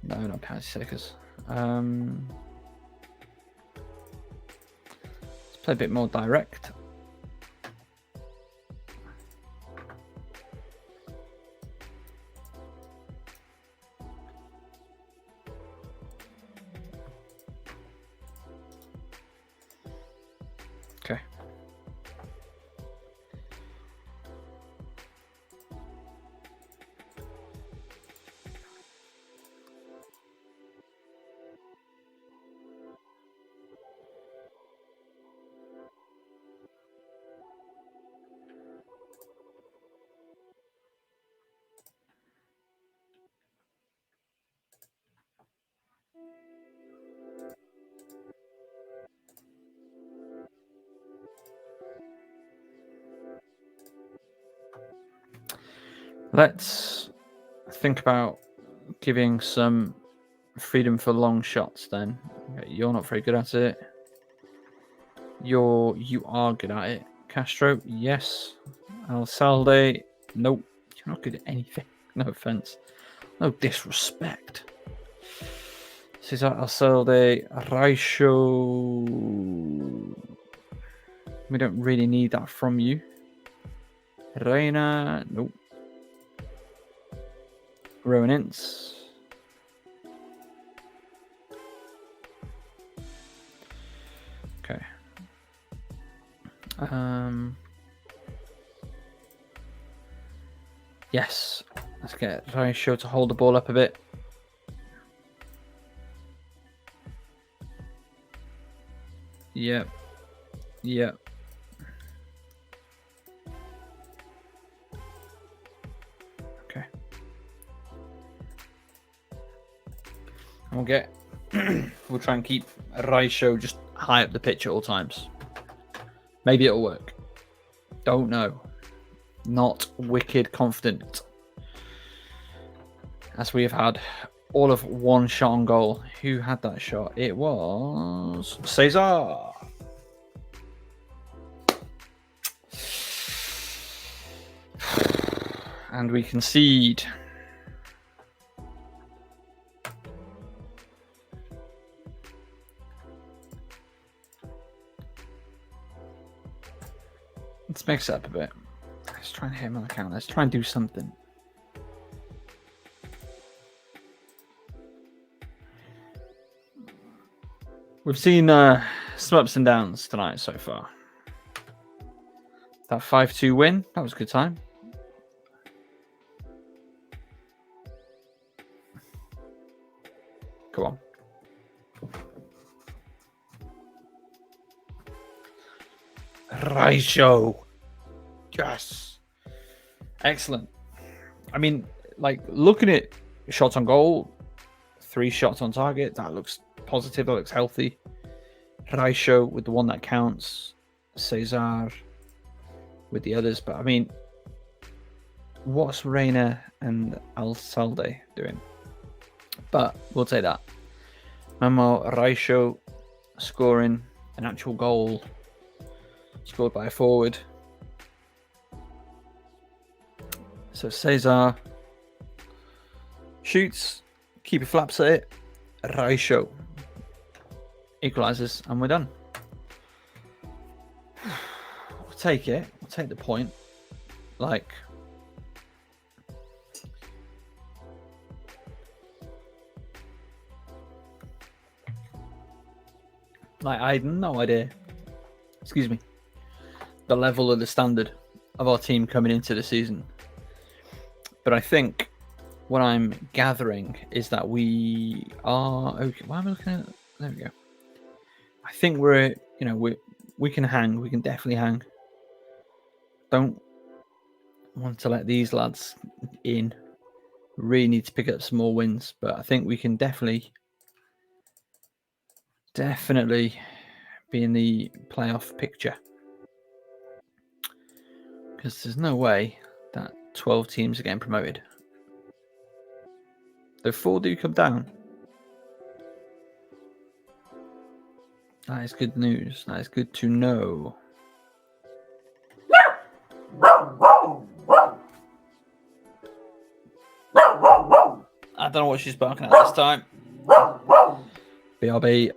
No, not penalty takers. Let's play a bit more direct. Okay. Let's think about giving some freedom for long shots then. You're not very good at it. You are good at it. Castro, yes. Alcalde, nope. You're not good at anything. No offense. No disrespect. Cesar Alcalde, Raisho. We don't really need that from you. Reina, nope. Rowanins. Okay. Yes. Let's get Raisho to hold the ball up a bit. Yep. Yep. Okay. We'll try and keep Raisho just high up the pitch at all times. Maybe it'll work. Don't know. Not wicked confident. As we have had all of one shot on goal. Who had that shot? It was Cesar. And we concede. Let's mix it up a bit. Let's try and hit him on the count. Let's try and do something. We've seen some ups and downs tonight so far. That 5-2 win, that was a good time. Come on. Raisho. Yes. Excellent. I mean, like, looking at shots on goal, 3 shots on target, that looks positive, that looks healthy. Raisho with the one that counts. Cesar with the others. But, I mean, what's Reina and Alcalde doing? But we'll take that. Memo Raisho scoring an actual goal scored by a forward. So Cesar shoots, keeper flaps at it, Raisho equalizes, and we're done. We'll take it. We'll take the point. Like, I had no idea. Excuse me. The level of the standard of our team coming into the season. But I think what I'm gathering is that we are okay. Why am I looking at? There we go. I think we're, we can hang. We can definitely hang. Don't want to let these lads in. Really need to pick up some more wins, but I think we can definitely be in the playoff picture. Because there's no way that 12 teams are getting promoted. Though 4 do come down. That is good news. That is good to know. I don't know what she's barking at this time. BRB.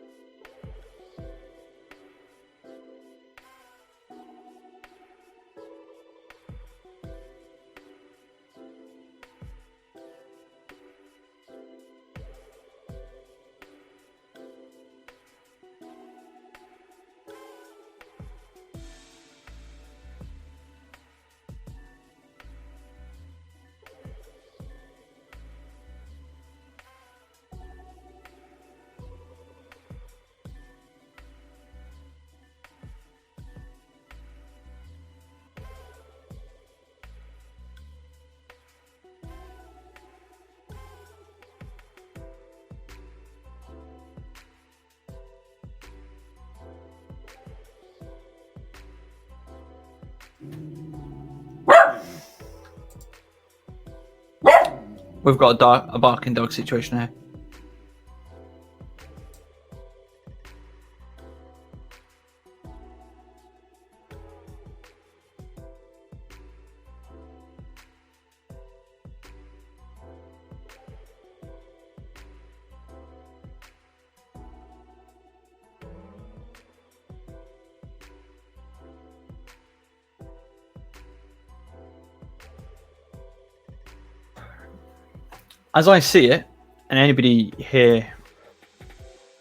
We've got a barking dog situation here. As I see it, and anybody here,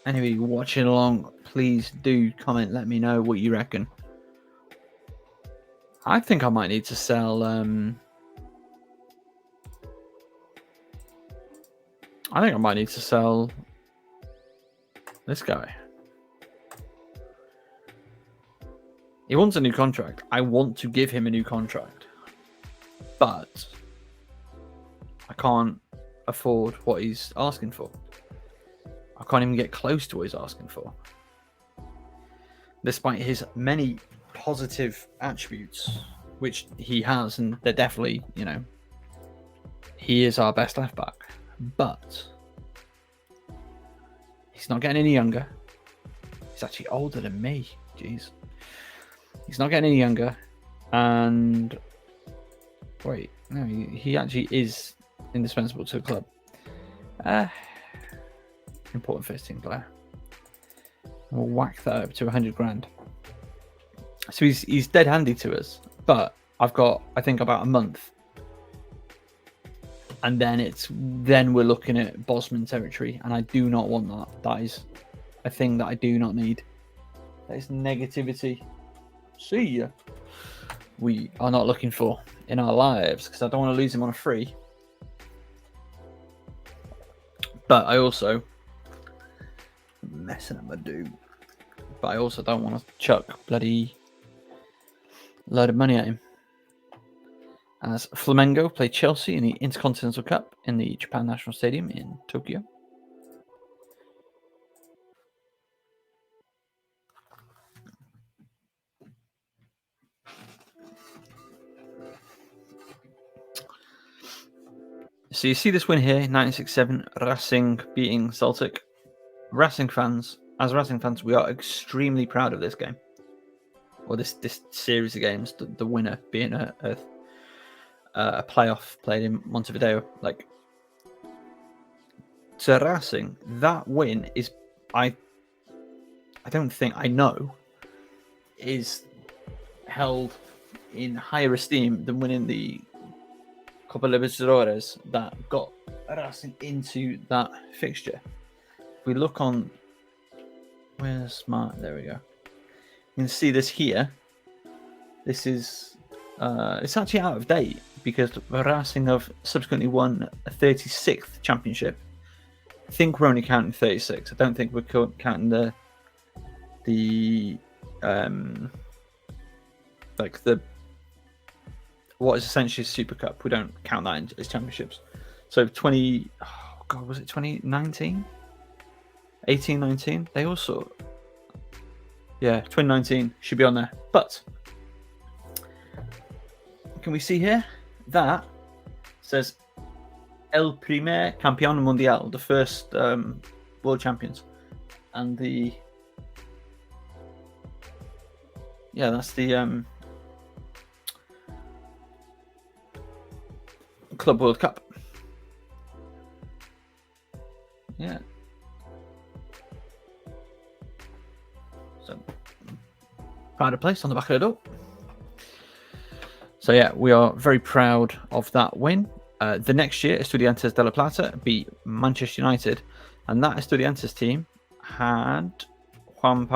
anybody watching along, please do comment. Let me know what you reckon. I think I might need to sell. I think I might need to sell this guy. He wants a new contract. I want to give him a new contract, but I can't afford what he's asking for. I can't even get close to what he's asking for. Despite his many positive attributes, which he has, and they're definitely, he is our best left back. But he's not getting any younger. He's actually older than me. Jeez. He's not getting any younger. And wait, no, he actually is indispensable to a club. Important first team player. We'll whack that up to 100 grand. So he's dead handy to us, but I've got, I think, about a month, and then we're looking at Bosman territory, and I do not want that. That is a thing that I do not need. That is negativity. See ya. We are not looking for in our lives, because I don't want to lose him on a free. But I also messing up my do. But I also don't want to chuck bloody load of money at him. As Flamengo play Chelsea in the Intercontinental Cup in the Japan National Stadium in Tokyo. So you see this win here, 1967, Racing beating Celtic. Racing fans, we are extremely proud of this game. Or this series of games, the winner being a playoff played in Montevideo. Like, to Racing, that win is, I don't think, I know, is held in higher esteem than winning the Copa Libertadores that got Racing into that fixture. If we look on, there we go. You can see this here. This is, it's actually out of date because Racing have subsequently won a 36th championship. I think we're only counting 36. I don't think we're counting the what is essentially a Super Cup. We don't count that as championships. So was it 2019? 18-19? They also, 2019 should be on there. But can we see here that says El Primer Campeón Mundial, the first world champions, and that's the Club World Cup. Yeah. So, pride of place on the back of the door. So yeah, we are very proud of that win. The next year, Estudiantes de La Plata beat Manchester United, and that Estudiantes team had Juan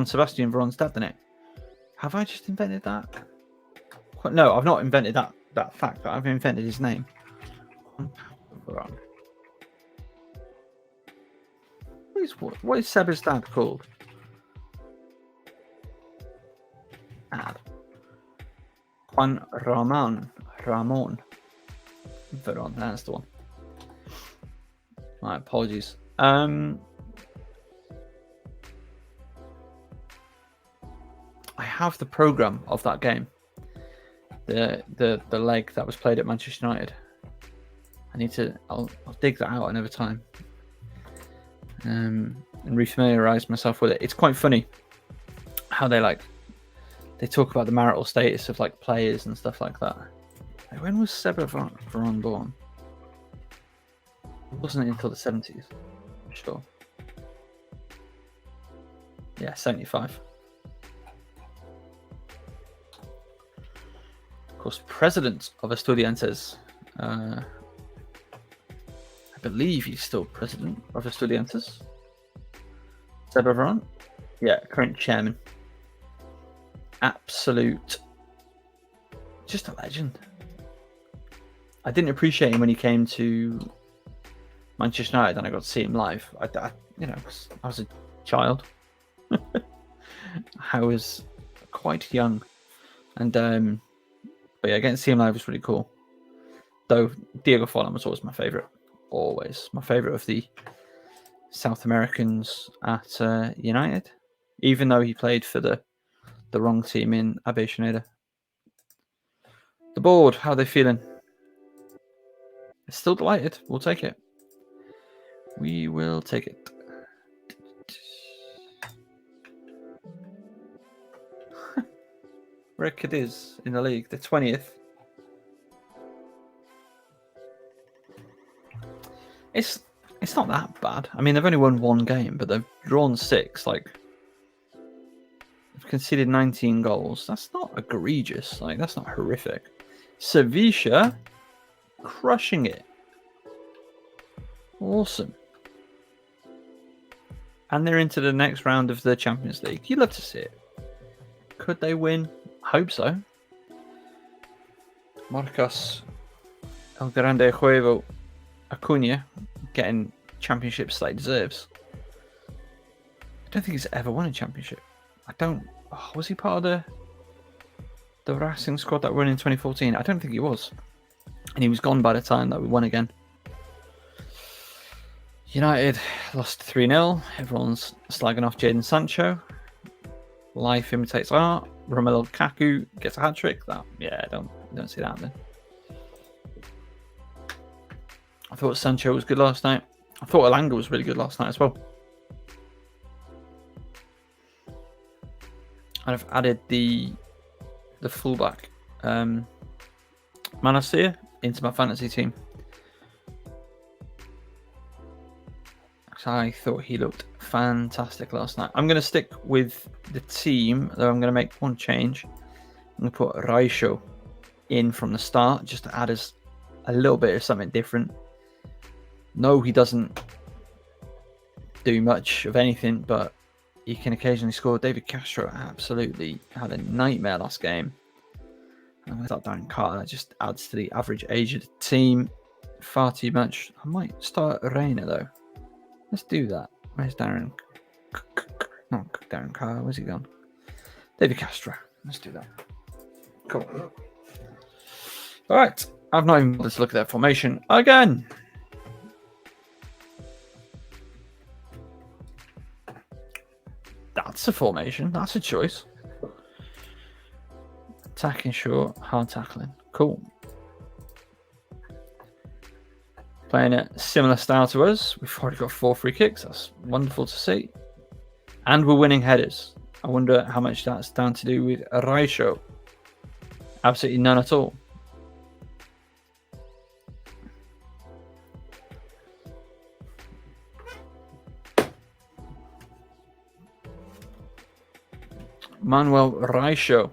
Sebastian Veron's dad in it. Have I just invented that? No, I've not invented that fact. I've invented his name. What is Seba's dad called? Juan Ramon Veron. That's the one. My apologies. I have the program of that game. The leg that was played at Manchester United. I'll dig that out another time. And refamiliarize myself with it. It's quite funny how they talk about the marital status of like players and stuff like that. When was Seba Veron born? It wasn't until the 70s, I'm sure. Yeah, 75. Of course, president of Estudiantes. I believe he's still president of Estudiantes. Seba Veron? Yeah, current chairman. Absolute. Just a legend. I didn't appreciate him when he came to Manchester United and I got to see him live. I was a child. I was quite young. And, but yeah, getting to see him live was really cool. Though Diego Forlan was always my favourite. Always my favourite of the South Americans at United, even though he played for the wrong team in Avellaneda. The board, how are they feeling? Still delighted. We'll take it. We will take it. Where Cadiz in the league, the 20th. It's not that bad. I mean, they've only won one game, but they've drawn 6. Like, they've conceded 19 goals. That's not egregious. Like, that's not horrific. Sevilla, crushing it. Awesome. And they're into the next round of the Champions League. You'd love to see it. Could they win? Hope so. Marcos El Grande Juego Acuna getting championships that he deserves. I don't think he's ever won a championship. Was he part of the Racing squad that won in 2014? I don't think he was. And he was gone by the time that we won again. United lost 3-0. Everyone's slagging off Jadon Sancho. Life imitates art. Romelu Lukaku gets a hat-trick. Don't see that then. I thought Sancho was good last night. I thought Elanga was really good last night as well. And I've added the fullback, Manasseh, into my fantasy team. I thought he looked fantastic last night. I'm going to stick with the team, though I'm going to make one change. I'm going to put Raisho in from the start, just to add us a little bit of something different. No, he doesn't do much of anything, but he can occasionally score. David Castro absolutely had a nightmare last game. And with that Darren Carter, that just adds to the average age of the team far too much. I might start Reina, though. Let's do that. Where's Darren? Not Darren Carr. Where's he gone? David Castro. Let's do that. Cool. All right. I've not even bothered to look at that formation again. That's a formation. That's a choice. Attacking short, hard tackling. Cool. Playing a similar style to us. We've already got 4 free kicks. That's wonderful to see. And we're winning headers. I wonder how much that's down to do with Raisho. Absolutely none at all. Manuel Raisho.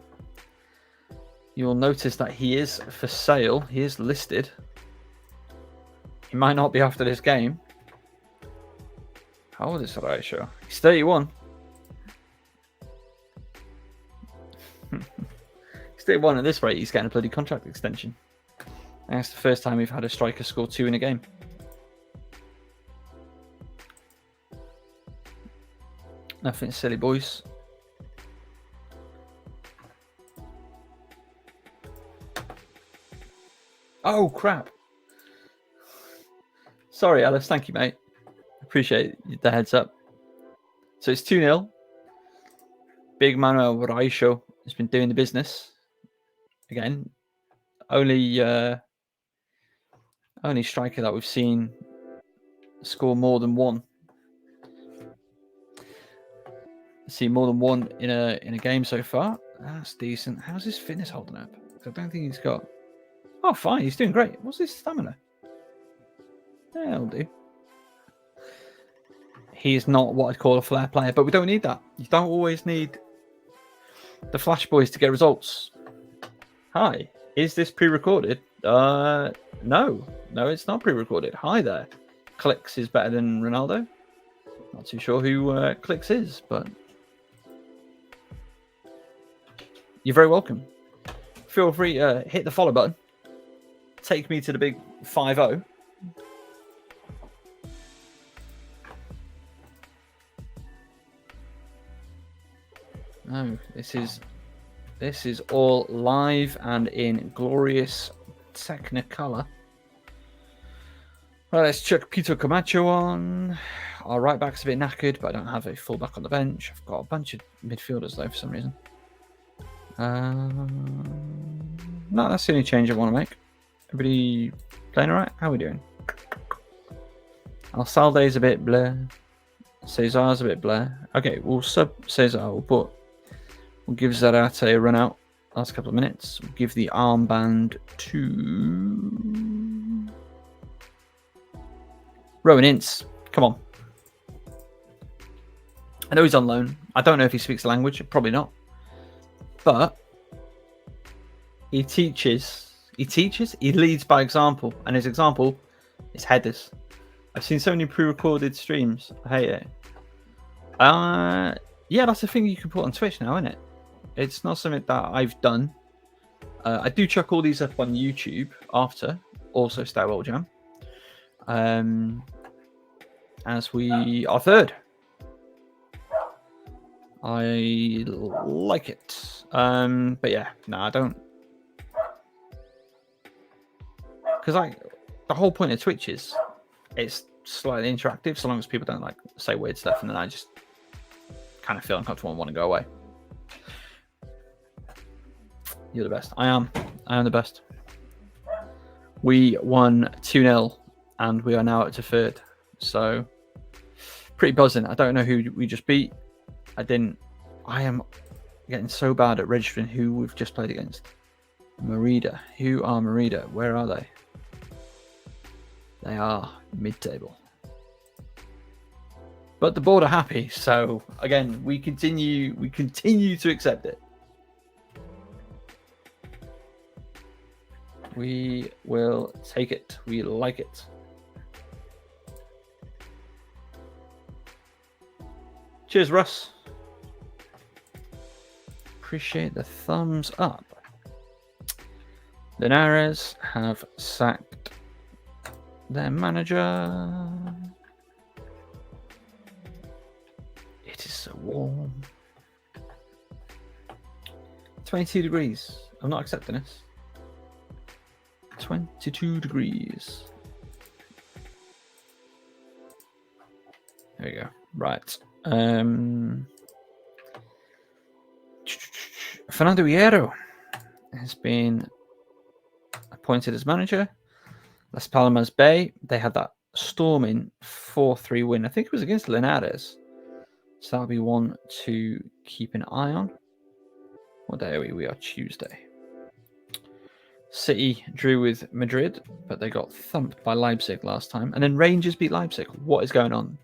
You'll notice that he is for sale. He is listed. He might not be after this game. How old is Raisho? He's 31. He's 31 at this rate. He's getting a bloody contract extension. And that's the first time we've had a striker score 2 in a game. Nothing silly, boys. Oh, crap. Sorry, Alice. Thank you, mate. Appreciate the heads up. So it's 2-0. Big Manuel Raisho has been doing the business. Again, only striker that we've seen score more than one. See more than one in a game so far. That's decent. How's his fitness holding up? I don't think he's got... Oh, fine. He's doing great. What's his stamina? Yeah, that'll do. He's not what I'd call a flair player, but we don't need that. You don't always need the Flash Boys to get results. Hi, is this pre-recorded? No, it's not pre-recorded. Hi there. Clicks is better than Ronaldo. Not too sure who Clicks is, but you're very welcome. Feel free to hit the follow button. Take me to the big 5-0. No, this is all live and in glorious Technicolor. Right, let's chuck Peter Camacho on. Our right back's a bit knackered, but I don't have a full back on the bench. I've got a bunch of midfielders though for some reason. No, that's the only change I want to make. Everybody playing alright? How are we doing? Alcalde's a bit blur. Cesar's a bit blur. Okay, we'll sub Cesar. We'll give Zarate a run out last couple of minutes. We'll give the armband to Rowan Ince. Come on. I know he's on loan. I don't know if he speaks the language. Probably not. But he teaches. He leads by example. And his example is headers. I've seen so many pre-recorded streams. I hate it. Yeah, that's a thing you can put on Twitch now, isn't it? It's not something that I've done. I do chuck all these up on YouTube after. Also, Stairwell Jam. as we are third. I like it. But yeah, no, I don't. Because the whole point of Twitch is it's slightly interactive, so long as people don't like say weird stuff, and then I just kind of feel uncomfortable and want to go away. You're the best. I am the best. We won 2-0, and we are now up to third. So pretty buzzing. I don't know who we just beat. I am getting so bad at registering who we've just played against. Merida. Who are Merida? Where are they? They are mid-table. But the board are happy, so again, we continue to accept it. We will take it. We like it. Cheers, Russ. Appreciate the thumbs up. Linares have sacked their manager. It is so warm. 22 degrees. I'm not accepting this. 22 degrees. There we go. Right. Fernando Hierro has been appointed as manager. Las Palmas Bay, they had that storming 4-3 win. I think it was against Linares. So that'll be one to keep an eye on. What day are we? We are Tuesday. City drew with Madrid, but they got thumped by Leipzig last time. And then Rangers beat Leipzig. What is going on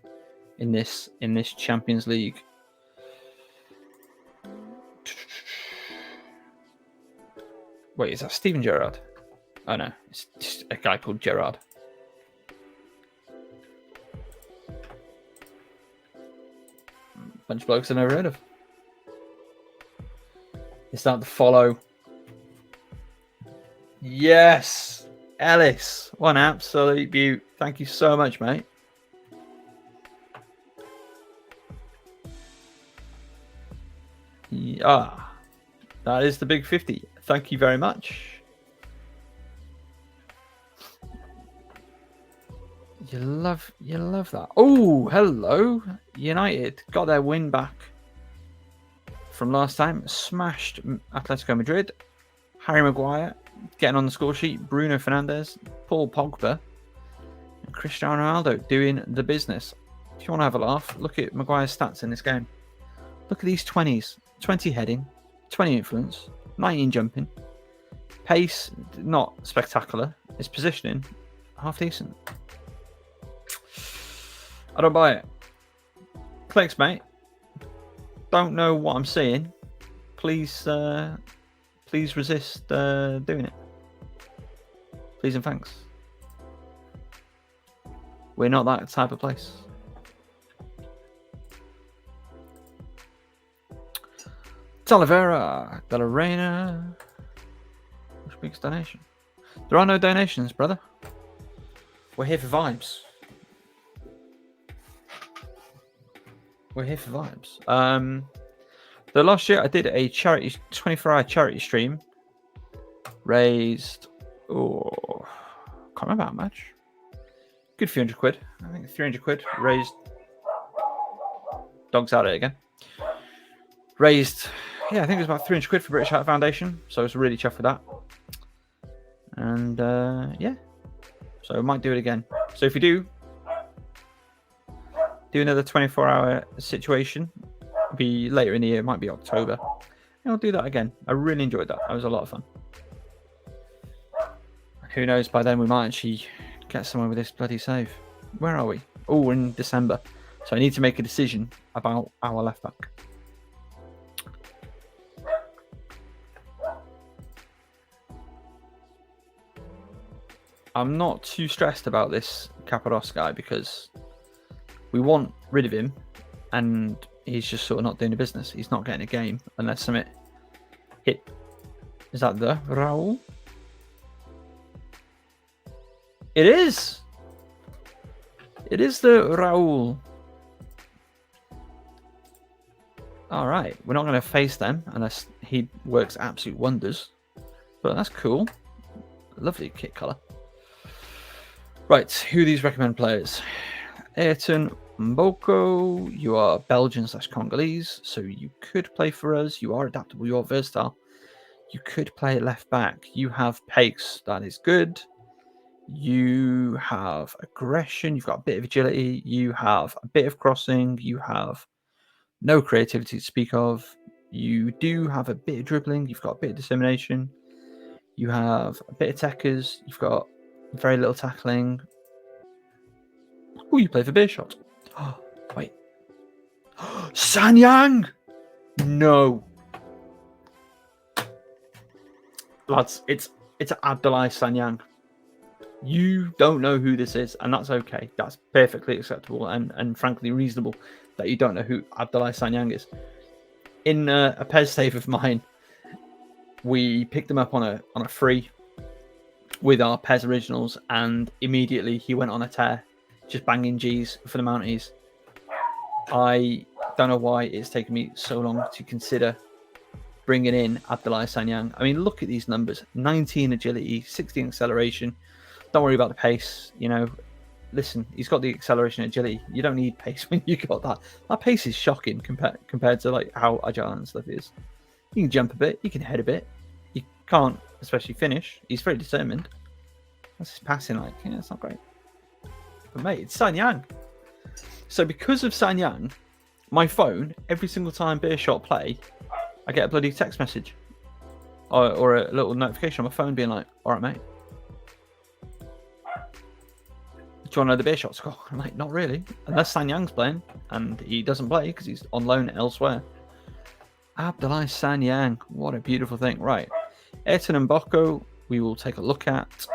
in this Champions League? Wait, is that Steven Gerrard? Oh no, it's just a guy called Gerrard. Bunch of blokes I've never heard of. It's not the follow. Yes, Ellis, what an absolute beaut. Thank you so much, mate. Yeah, that is the big 50. Thank you very much. You love that. Oh, hello. United got their win back from last time. Smashed Atletico Madrid. Harry Maguire getting on the score sheet. Bruno Fernandes, Paul Pogba, and Cristiano Ronaldo doing the business. If you want to have a laugh, look at Maguire's stats in this game. Look at these 20s. 20 heading, 20 influence, 19 jumping. Pace, not spectacular. His positioning, half decent. I don't buy it. Clicks, mate. Don't know what I'm seeing. Please resist doing it. Please and thanks. We're not that type of place. Talavera, De La Reina. Which week's donation? There are no donations, brother. We're here for vibes. We're here for vibes. The last year I did a charity 24-hour charity stream. Raised can't remember how much. Good few hundred quid. I think 300 quid. Raised dogs at it again. Raised, yeah, I think it was about 300 quid for British Heart Foundation. So I was really chuffed with that. And yeah, so I might do it again. So if you do another 24-hour situation, it'll be later in the year, it might be October. And I'll do that again. I really enjoyed that. That was a lot of fun. Who knows, by then we might actually get somewhere with this bloody save. Where are we? Oh, we're in December. So I need to make a decision about our left back. I'm not too stressed about this Caparros guy because we want rid of him and he's just sort of not doing the business. He's not getting a game unless something hit. Is that the Raul? It is. It is the Raul. All right, we're not going to face them unless he works absolute wonders. But that's cool. Lovely kit colour. Right, who these recommend players? Ayrton Mboko. You are Belgian/Congolese, so you could play for us. You are adaptable. You are versatile. You could play left back. You have pace. That is good. You have aggression. You've got a bit of agility. You have a bit of crossing. You have no creativity to speak of. You do have a bit of dribbling. You've got a bit of dissemination. You have a bit of techers. You've got very little tackling. Oh, you play for Beershot. Oh, wait. Sanyang! No. Lads, it's Abdoulaye Sanyang. You don't know who this is, and that's okay. That's perfectly acceptable and frankly reasonable that you don't know who Abdoulaye Sanyang is. In a PES save of mine, we picked him up on a free with our PES originals, and immediately he went on a tear, just banging G's for the Mounties. I don't know why it's taken me so long to consider bringing in Abdoulaye Sanyang. I mean, look at these numbers: 19 agility, 16 acceleration. Don't worry about the pace. You know, listen, he's got the acceleration and agility. You don't need pace when you got that. That pace is shocking compared to like how agile and stuff is. You can jump a bit, you can head a bit. You can't, especially finish. He's very determined. That's his passing like. Yeah, it's not great. But mate, it's Sanyang. So because of Sanyang, my phone, every single time Beershot play, I get a bloody text message or a little notification on my phone being like, "All right, mate. Do you want to know the Beershot score?" I'm like, not really. Unless Sanyang's playing, and he doesn't play because he's on loan elsewhere. Abdoulaye Sanyang, what a beautiful thing. Right, Ayrton Mboko, we will take a look at.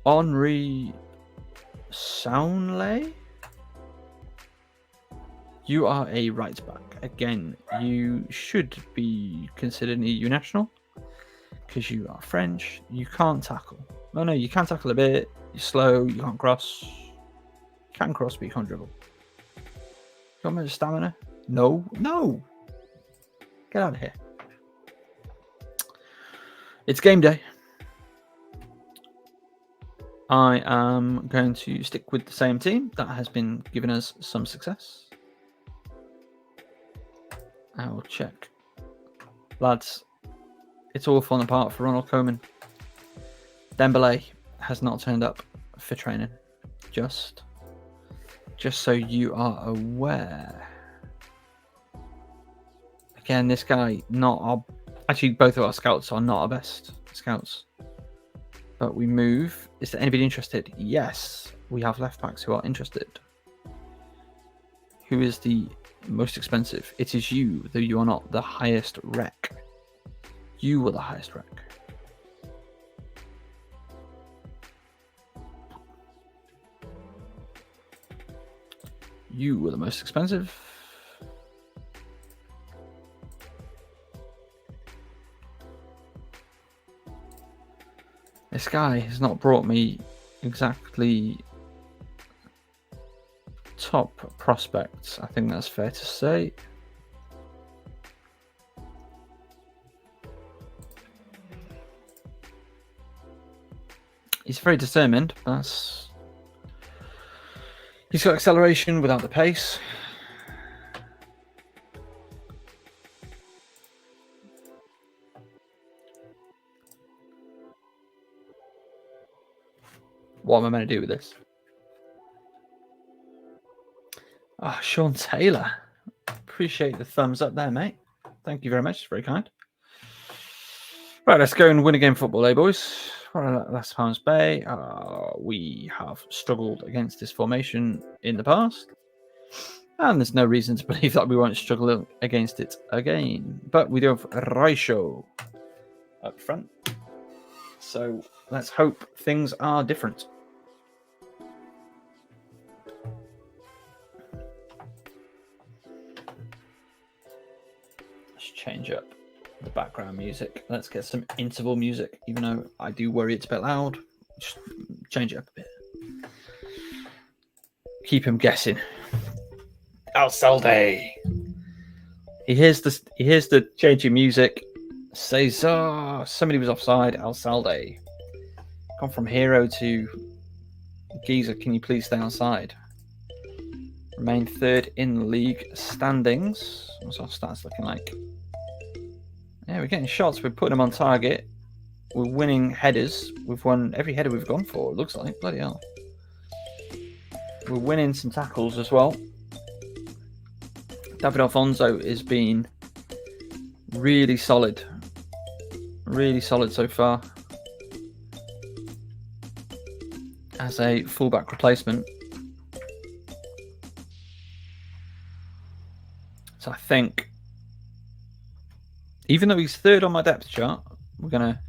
Henri Saunley. You are a right back. Again, you should be considered an EU national because you are French. You can't tackle. Oh no, you can tackle a bit. You're slow. You can't cross. You can cross, but you can't dribble. You got much stamina? No. No. Get out of here. It's game day. I am going to stick with the same team that has been giving us some success. I will check. Lads, it's all falling apart for Ronald Koeman. Dembele has not turned up for training. Just so you are aware. Again, this guy, actually both of our scouts are not our best scouts. But we move. Is there anybody interested? Yes, we have left backs who are interested. Who is the most expensive? It is you, though you are not the highest rec. You were the highest rec. You were the most expensive. This guy has not brought me exactly top prospects. I think that's fair to say. He's very determined. He's got acceleration without the pace. What am I meant to do with this? Ah, oh, Sean Taylor. Appreciate the thumbs up there, mate. Thank you very much. It's very kind. Right, let's go and win a game of football, eh, boys? Last Palms Bay. We have struggled against this formation in the past. And there's no reason to believe that we won't struggle against it again. But we do have Raisho up front. So let's hope things are different. Let's change up the background music. Let's get some interval music, even though I do worry it's a bit loud. Just change it up a bit. keep him guessing. Alcalde. He hears the changing music. Says, "Oh, somebody was offside." Alcalde. Gone from hero to geezer. Can you please stay outside? Remain third in the league standings. What's our stats looking like? Yeah, we're getting shots. We're putting them on target. We're winning headers. We've won every header we've gone for, it looks like. Bloody hell. We're winning some tackles as well. David Alfonso has been really solid. Really solid so far. As a fullback replacement. So I think, even though he's third on my depth chart, we're going to...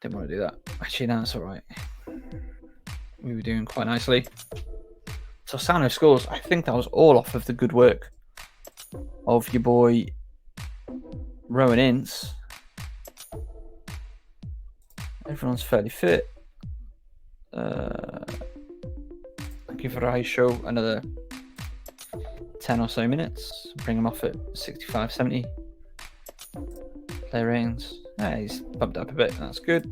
Didn't want to do that. Actually, no, that's all right. We were doing quite nicely. Tosano scores. I think that was all off of the good work of your boy Rowan Ince. Everyone's fairly fit. I'll give Raisho another 10 or so minutes. Bring him off at 65, 70. Player ratings. Yeah, he's bumped up a bit. That's good.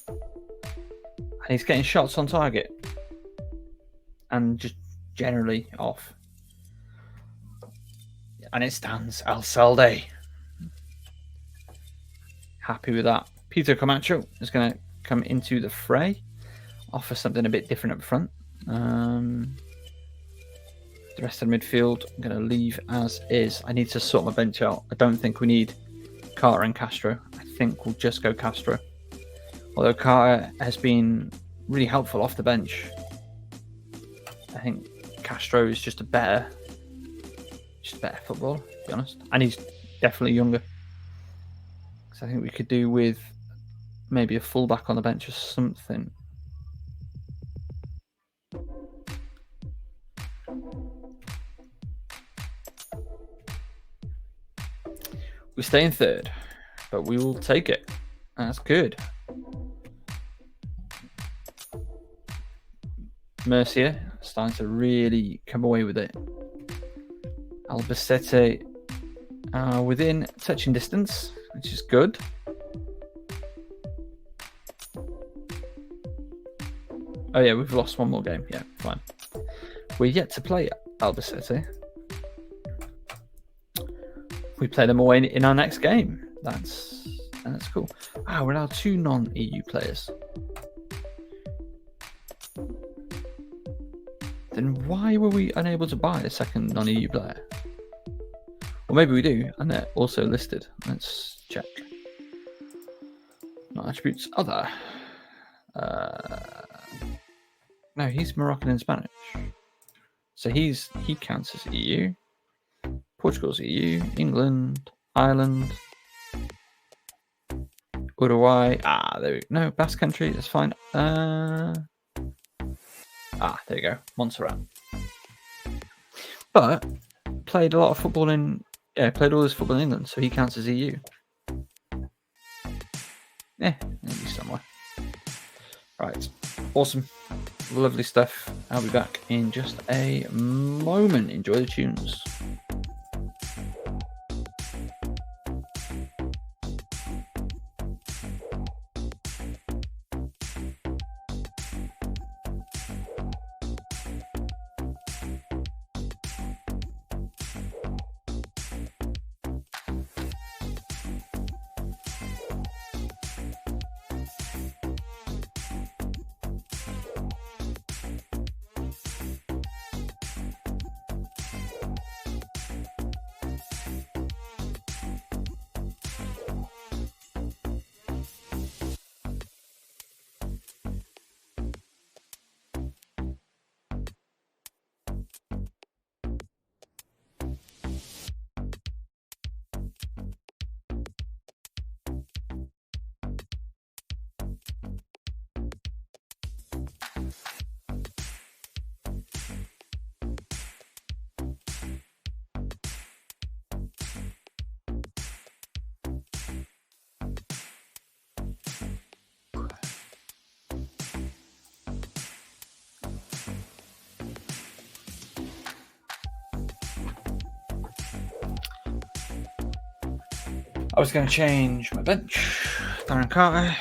And he's getting shots on target. And just generally off. And it stands Alcalde. Happy with that. Peter Camacho is going to come into the fray. Offer something a bit different up front. The rest of the midfield I'm going to leave as is. I need to sort my bench out. I don't think we need Carter and Castro. I think we'll just go Castro. Although Carter has been really helpful off the bench. I think Castro is just a better footballer, to be honest. And he's definitely younger. So I think we could do with maybe a fullback on the bench or something. We stay in third, but we will take it. That's good. Mercier starting to really come away with it. Albacete within touching distance, which is good. Oh yeah, we've lost one more game. Yeah, fine. We're yet to play Albacete. We play them away in our next game. That's cool. We're allowed 2 non-EU players. Then why were we unable to buy a second non-EU player? Or maybe we do, and they're also listed. Let's check. Not attributes. Other. No, he's Moroccan and Spanish. So he counts as EU. Portugal's EU, England, Ireland, Uruguay. There we go. No, Basque Country, that's fine. There you go. Montserrat. But played a lot of football played all his football in England, so he counts as EU. Maybe somewhere. Right. Awesome. Lovely stuff. I'll be back in just a moment. Enjoy the tunes. I was going to change my bench. Darren Carter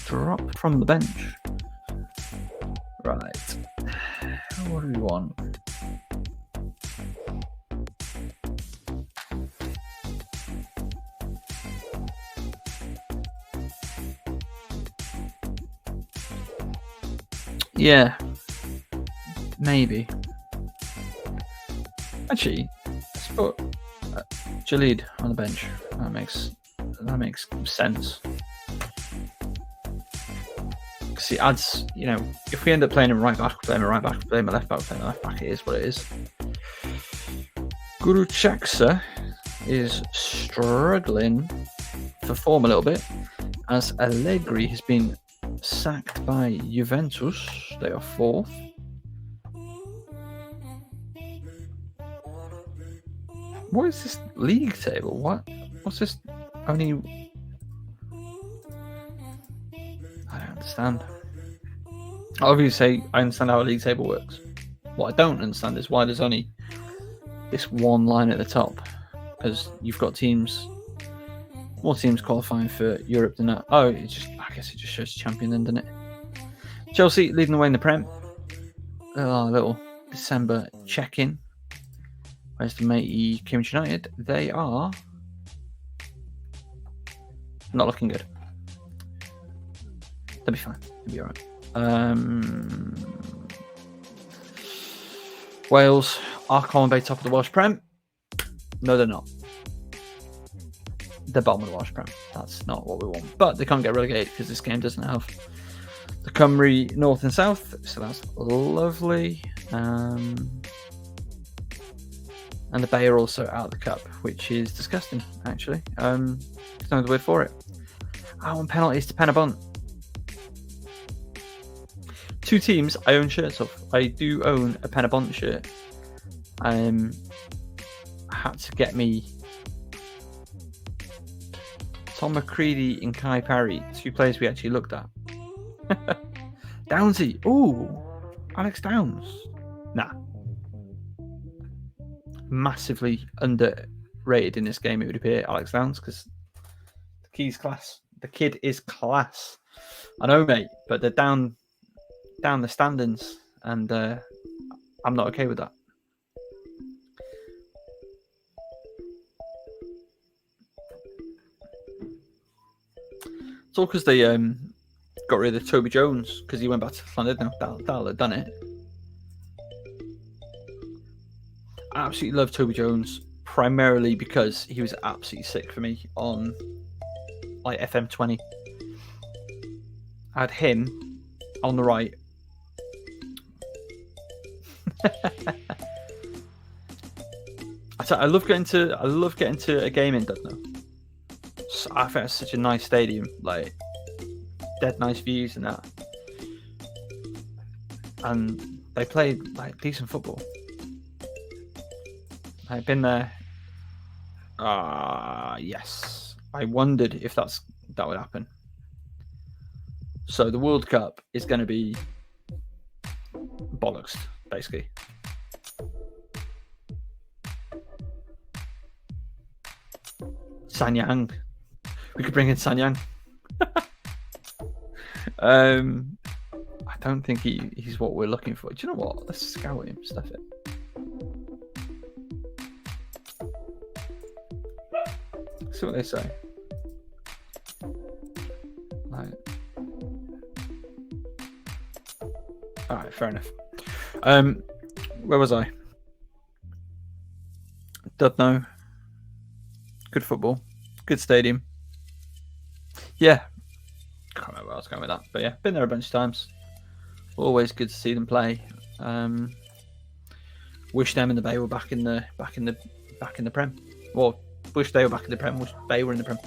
dropped from the bench. Right. What do we want? Yeah. Maybe. Actually, let's put Jalid on the bench. That makes sense. Because it adds, if we end up playing him right back, we're playing him right back, we're playing him left back, we're playing him left back, it is what it is. Guru Chaksa is struggling for form a little bit, as Allegri has been sacked by Juventus. They are 4th. What is this league table? What's this? Only... I don't understand. Obviously, I understand how a league table works. What I don't understand is why there's only this one line at the top, because you've got more teams qualifying for Europe than that. Oh, I guess it just shows champion then, doesn't it? Chelsea leading the way in the Prem. A little December check-in. Where's the matey Cambridge United? They are not looking good. They'll be fine. They'll be all right. Wales are Colin Bay top of the Welsh Prem. No, they're not. They're bottom of the Welsh Prem. That's not what we want. But they can't get relegated because this game doesn't have the Cymru North and South. So that's lovely. And the Bay are also out of the cup, which is disgusting, actually. There's no other word for it. I want penalties to Penabunt. 2 teams I own shirts of. I do own a Penabunt shirt. Had to get me Tom McCready and Kai Parry, 2 players we actually looked at. Downsy. Ooh, Alex Downs. Nah. Massively underrated in this game, it would appear, Alex Downs, because the kid is class. I know, mate, but they're down the standings, and I'm not okay with that. It's all because they got rid of Toby Jones because he went back to Flanders. Now that'll have done it. I absolutely love Toby Jones, primarily because he was absolutely sick for me on like FM20. I had him on the right. I love getting to a game in Dudno. I think it's such a nice stadium, like dead nice views and that. And they played like decent football. I've been there. Yes. I wondered if that would happen. So the World Cup is going to be bollocks, basically. Sanyang. We could bring in Sanyang. I don't think he's what we're looking for. Do you know what? Let's scout him, stuff it. See what they say. Right. Alright, fair enough. Where was I? Dudno. Good football. Good stadium. Yeah. Can't remember where I was going with that. But yeah, been there a bunch of times. Always good to see them play. Wish them and the Bay were back in the Prem. Well, wish they were back in the Prem. Wish Bay were in the Prem.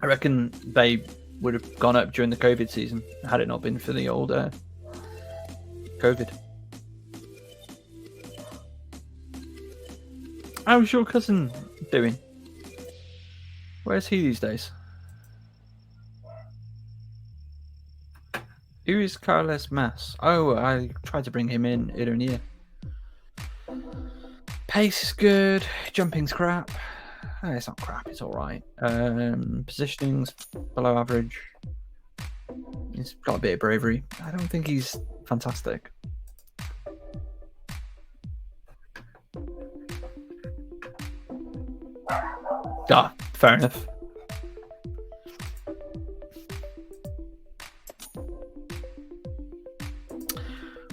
I reckon Bay would have gone up during the COVID season had it not been for the old COVID. How's your cousin doing? Where's he these days? Who is Carles Mas? Oh, I tried to bring him in earlier in the year. Pace is good. Jumping's crap. It's not crap. It's all right. Positioning's below average. He's got a bit of bravery. I don't think he's fantastic. Fair enough.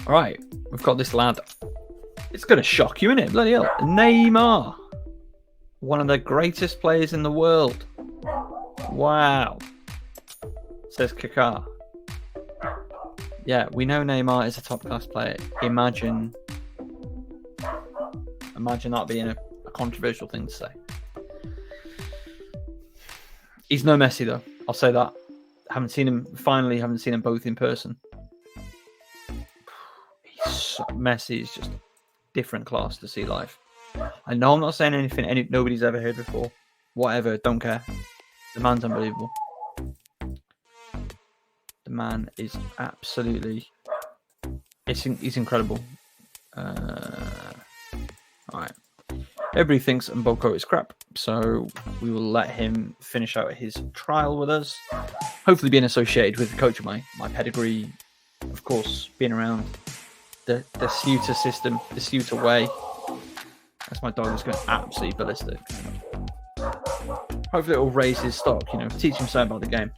All right, we've got this lad. It's going to shock you, innit? Bloody hell. Neymar. One of the greatest players in the world. Wow. Says Kaká. Yeah, we know Neymar is a top-class player. Imagine that being a controversial thing to say. He's no Messi, though. I'll say that. Haven't seen him both in person. Messi is just different class to see live. I know I'm not saying anything nobody's ever heard before. Whatever, don't care. The man's unbelievable. The man is absolutely... He's incredible. Alright. Everybody thinks Mboko is crap, so we will let him finish out his trial with us. Hopefully being associated with the coach of my pedigree. Of course, being around the Ceuta system, the Ceuta way. That's my dog is going absolutely ballistic. Hopefully it will raise his stock, teach him something about the game.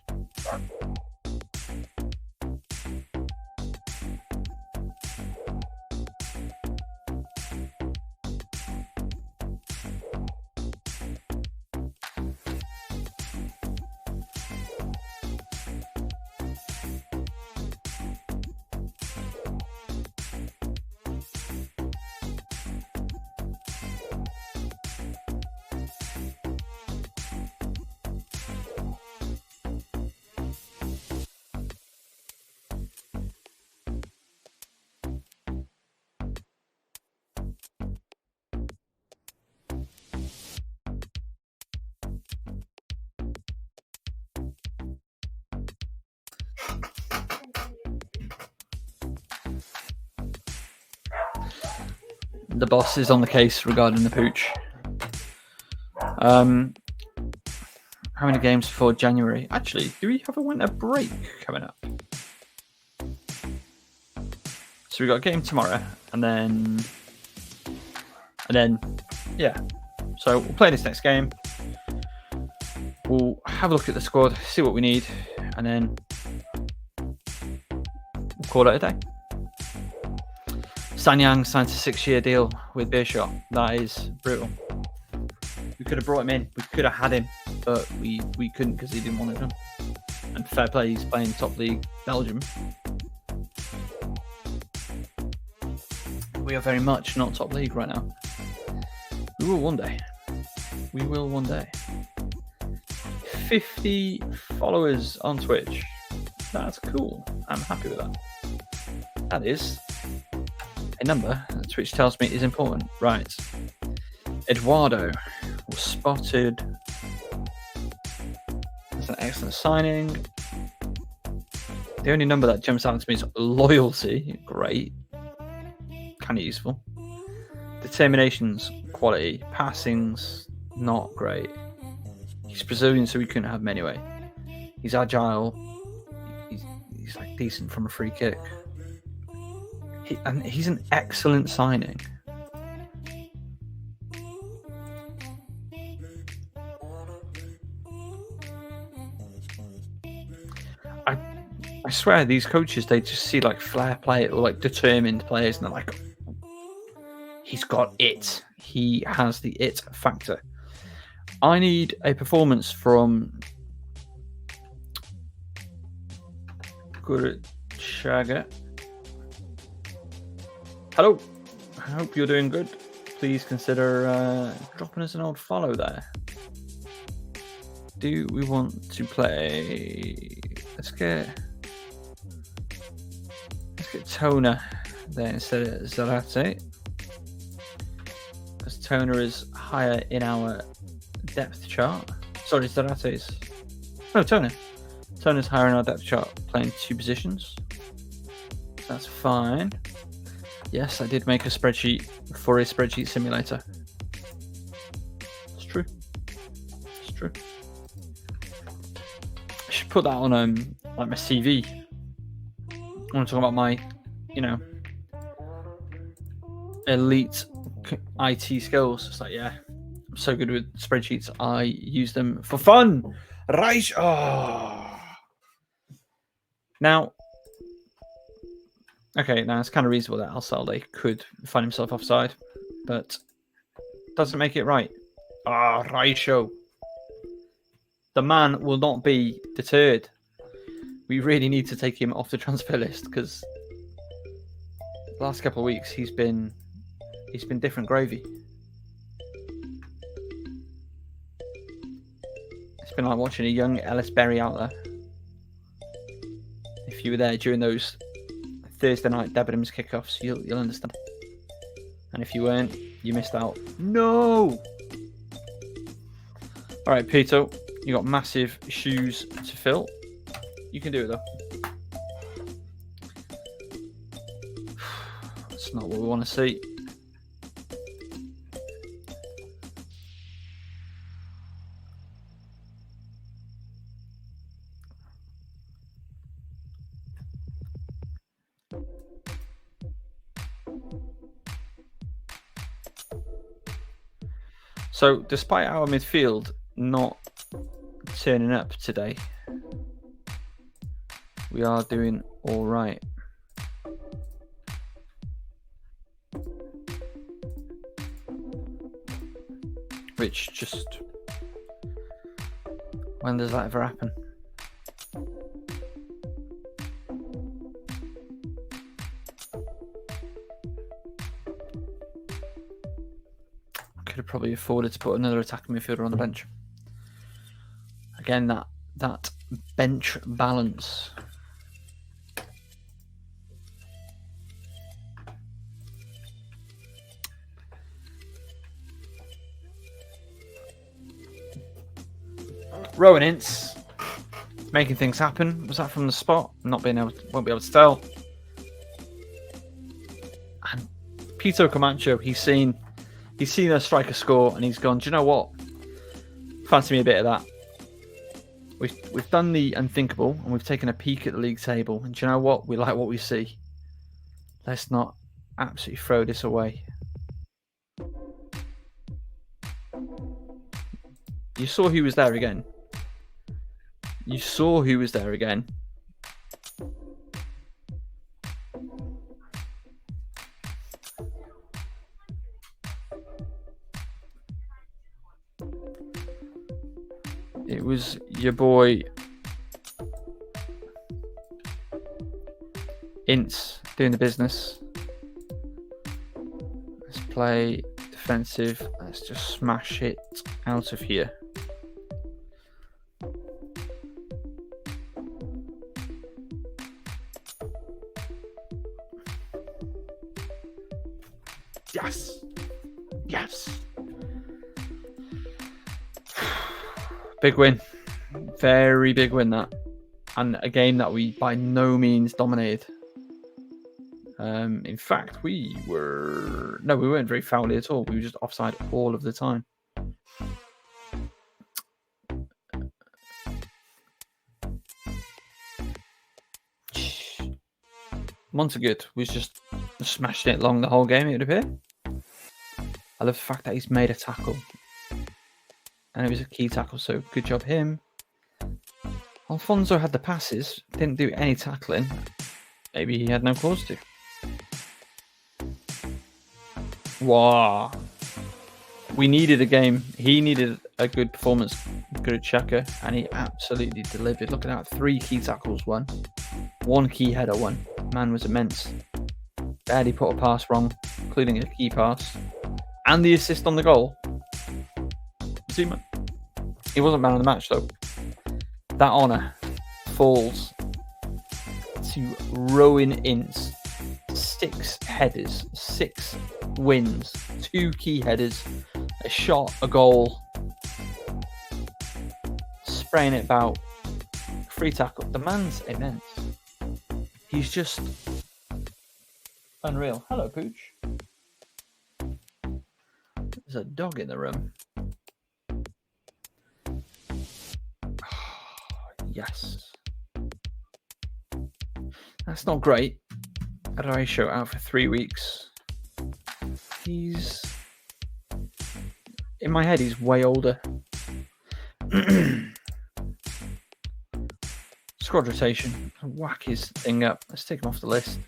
The boss is on the case regarding the pooch. How many games before January? Actually, do we have a winter break coming up? So we got a game tomorrow, and then yeah. So we'll play this next game. We'll have a look at the squad, see what we need, and then we'll call it a day. Sanyang signed a 6-year deal with Beershot. That is brutal. We could have brought him in. We could have had him, but we couldn't because he didn't want to come. And fair play, he's playing top league Belgium. We are very much not top league right now. We will one day. 50 followers on Twitch. That's cool. I'm happy with that. That is a number that Twitch tells me is important. Right. Eduardo was spotted. That's an excellent signing. The only number that jumps out to me is loyalty. Great. Kind of useful. Determination's quality. Passing's not great. He's Brazilian, so we couldn't have him anyway. He's agile. He's like decent from a free kick. And he's an excellent signing. I swear these coaches, they just see like flair play or like determined players and they're like, he's got it. He has the it factor. I need a performance from Gurchaga. Hello. I hope you're doing good. Please consider dropping us an old follow there. Do we want to play? Let's get Toner there instead of Zarate. Because Toner is higher in our depth chart. Sorry, Zarate is... No, Toner. Toner's higher in our depth chart, playing 2 positions. That's fine. Yes, I did make a spreadsheet for a spreadsheet simulator. It's true. It's true. I should put that on like my CV. I want to talk about my, elite IT skills. It's like, yeah, I'm so good with spreadsheets. I use them for fun. Right. Oh. Now, okay, now it's kind of reasonable that Alsalde could find himself offside, but doesn't make it right. Raisho. The man will not be deterred. We really need to take him off the transfer list because the last couple of weeks he's been different gravy. It's been like watching a young Ellis Berry out there. If you were there during those Thursday night Debenhams kickoffs, you'll understand. And if you weren't, you missed out. No! All right, Peter, you got massive shoes to fill. You can do it though. That's not what we want to see. So, despite our midfield not turning up today, we are doing all right. Which just... when does that ever happen? Could have probably afforded to put another attacking midfielder on the bench. Again, that bench balance. Rowan Ince making things happen. Was that from the spot? Won't be able to tell. And Pito Camacho, he's seen a striker score and he's gone, do you know what? Fancy me a bit of that. We've done the unthinkable and we've taken a peek at the league table. And do you know what? We like what we see. Let's not absolutely throw this away. You saw who was there again. It was your boy Ince doing the business. Let's play defensive. Let's just smash it out of here. Yes. Big win. Very big win, that. And a game that we by no means dominated. In fact, we weren't very foully at all. We were just offside all of the time. Montagut was just smashing it along the whole game, it would appear. I love the fact that he's made a tackle. And it was a key tackle, so good job him. Alfonso had the passes, didn't do any tackling. Maybe he had no cause to. Wow. We needed a game. He needed a good performance, good checker, and he absolutely delivered. Look at that, 3 key tackles won. 1 key header won. Man was immense. Barely put a pass wrong, including a key pass. And the assist on the goal. Zuma. He wasn't man of the match though. That honour falls to Rowan Ince. 6 headers, 6 wins, 2 key headers, a shot, a goal, spraying it about, 3 tackle. The man's immense. He's just Unreal. Hello, Pooch. There's a dog in the room. Yes. That's not great. Had a ratio out for 3 weeks. He's... In my head, he's way older. Squad rotation. Whack his thing up. Let's take him off the list.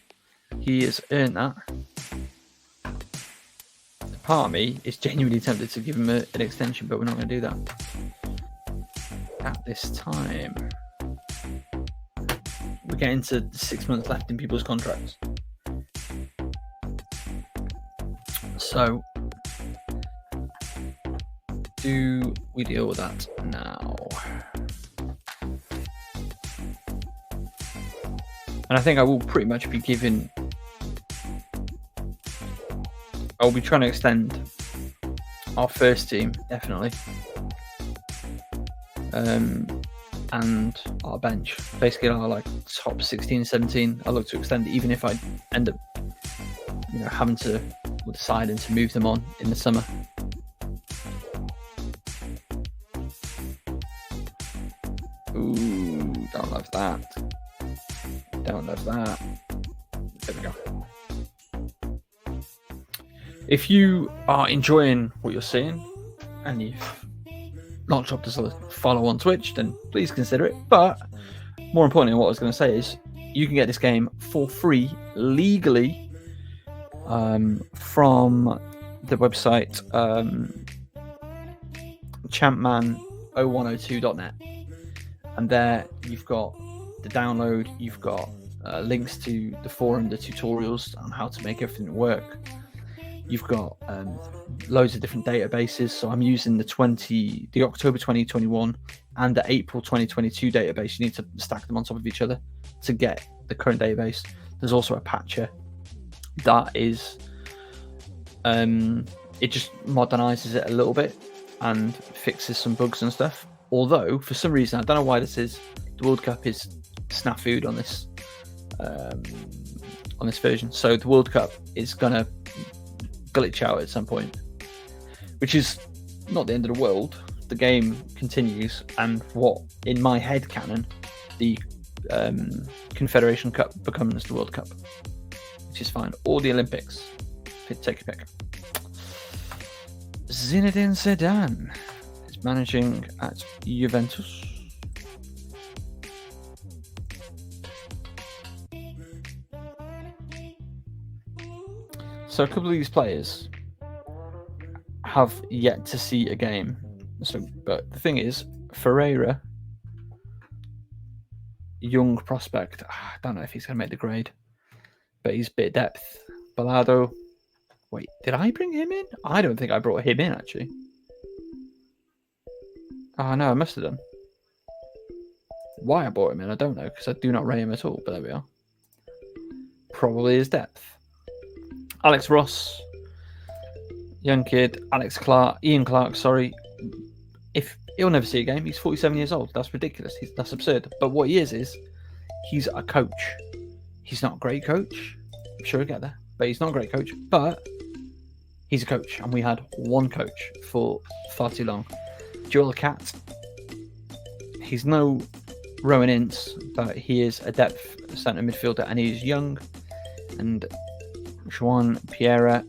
He has earned that. Part of me is genuinely tempted to give him an extension, but we're not going to do that at this time. We're getting to 6 months left in people's contracts. So, do we deal with that now? And I think I will pretty much be giving... I'll be trying to extend our first team, definitely. And our bench. Basically our like top 16, 17. I look to extend it, even if I end up having to deciding to move them on in the summer. Ooh, don't love that. Don't love that. There we go. If you are enjoying what you're seeing and you've not dropped us a follow on Twitch, then please consider it. But more importantly, what I was going to say is you can get this game for free legally from the website champman0102.net, and there you've got the download, you've got links to the forum, the tutorials on how to make everything work. You've got loads of different databases. So I'm using the October 2021 and the April 2022 database. You need to stack them on top of each other to get the current database. There's also a patcher that is, it just modernizes it a little bit and fixes some bugs and stuff. Although, for some reason, I don't know why this is, the World Cup is snafu'd on this version. So the World Cup is going to glitch out at some point, which is not the end of the world. The game continues, and what in my head canon, the Confederation Cup becomes the World Cup, which is fine, or the Olympics. Take a pick. Zinedine Zidane is managing at Juventus. So a couple of these players have yet to see a game. But the thing is, Ferreira, young prospect. I don't know if he's going to make the grade, but he's a bit of depth. Balado. Wait, did I bring him in? I don't think I brought him in, actually. Oh, no, I must have done. Why I brought him in, I don't know, because I do not rate him at all, but there we are. Probably his depth. Alex Ross, young kid. Ian Clark, sorry. If he'll never see a game, he's 47 years old. That's ridiculous. That's absurd. But what he is he's a coach. He's not a great coach. I'm sure he'll get there, but he's not a great coach. But he's a coach, and we had one coach for far too long. Joel Cat. He's no Rowan Ince, but he is a depth centre midfielder, and he is young. And Juan Pierre,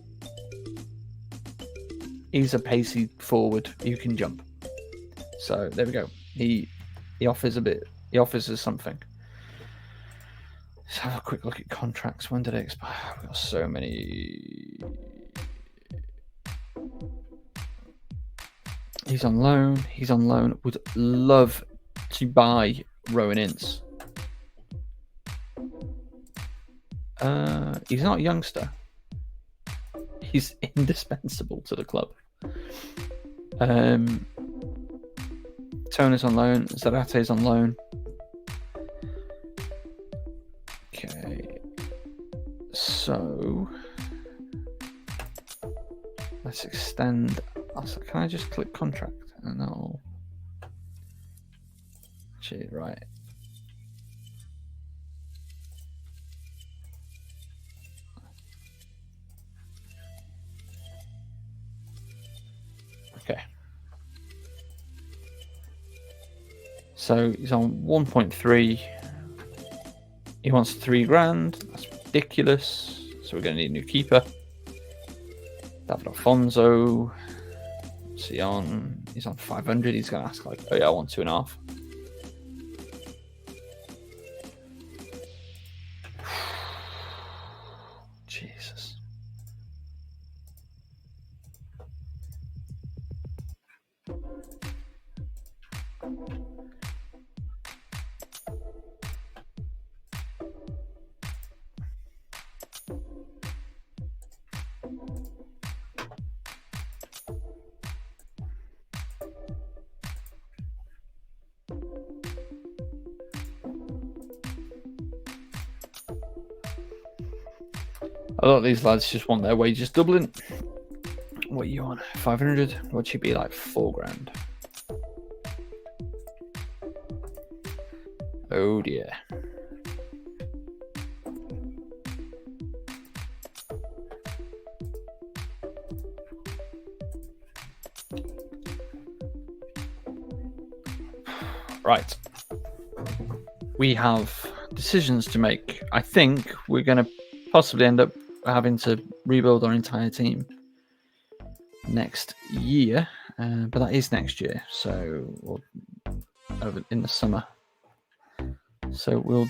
he's a pacey forward who can jump. So there we go. He offers a bit. He offers us something. Let's have a quick look at contracts. When did they expire? We've got so many. He's on loan. He's on loan. Would love to buy Rowan Ince. He's not a youngster. He's indispensable to the club. Toner's on loan. Zarate's on loan. Okay. So let's extend. Can I just click contract? And that'll... Gee, right. Okay. So he's on 1.3. He wants 3 grand. That's ridiculous. So we're going to need a new keeper. David Alfonso. He's on 500. He's going to ask like, oh yeah, I want 2.5. Jesus. A lot of these lads just want their wages doubling. What are you on? 500? What should be like 4 grand? Oh dear. Right. We have decisions to make. I think we're going to possibly end up having to rebuild our entire team next year, but that is next year, so over in the summer. So we'll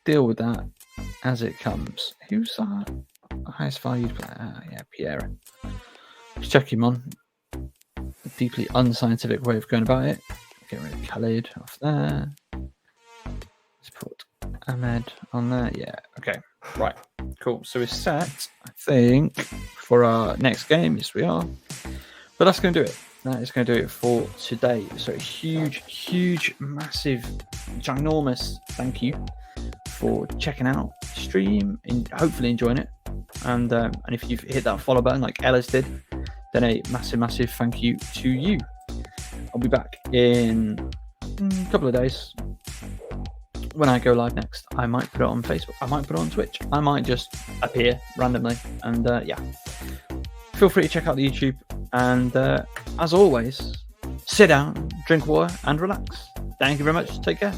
deal with that as it comes. Who's our highest valued player? Yeah, Pierre. Let's check him on. A deeply unscientific way of going about it. Get rid of Khalid off there. Let's put Ahmed on there. Yeah, okay. Right, cool. So we're set, I think, for our next game. Yes, we are. But that's going to do it. That is going to do it for today. So a huge, massive, ginormous thank you for checking out the stream and hopefully enjoying it. And if you've hit that follow button like Ellis did, then a massive thank you to you. I'll be back in a couple of days. When I go live next, I might put it on Facebook. I might put it on Twitch. I might just appear randomly. And yeah, feel free to check out the YouTube. And as always, sit down, drink water, and relax. Thank you very much. Take care.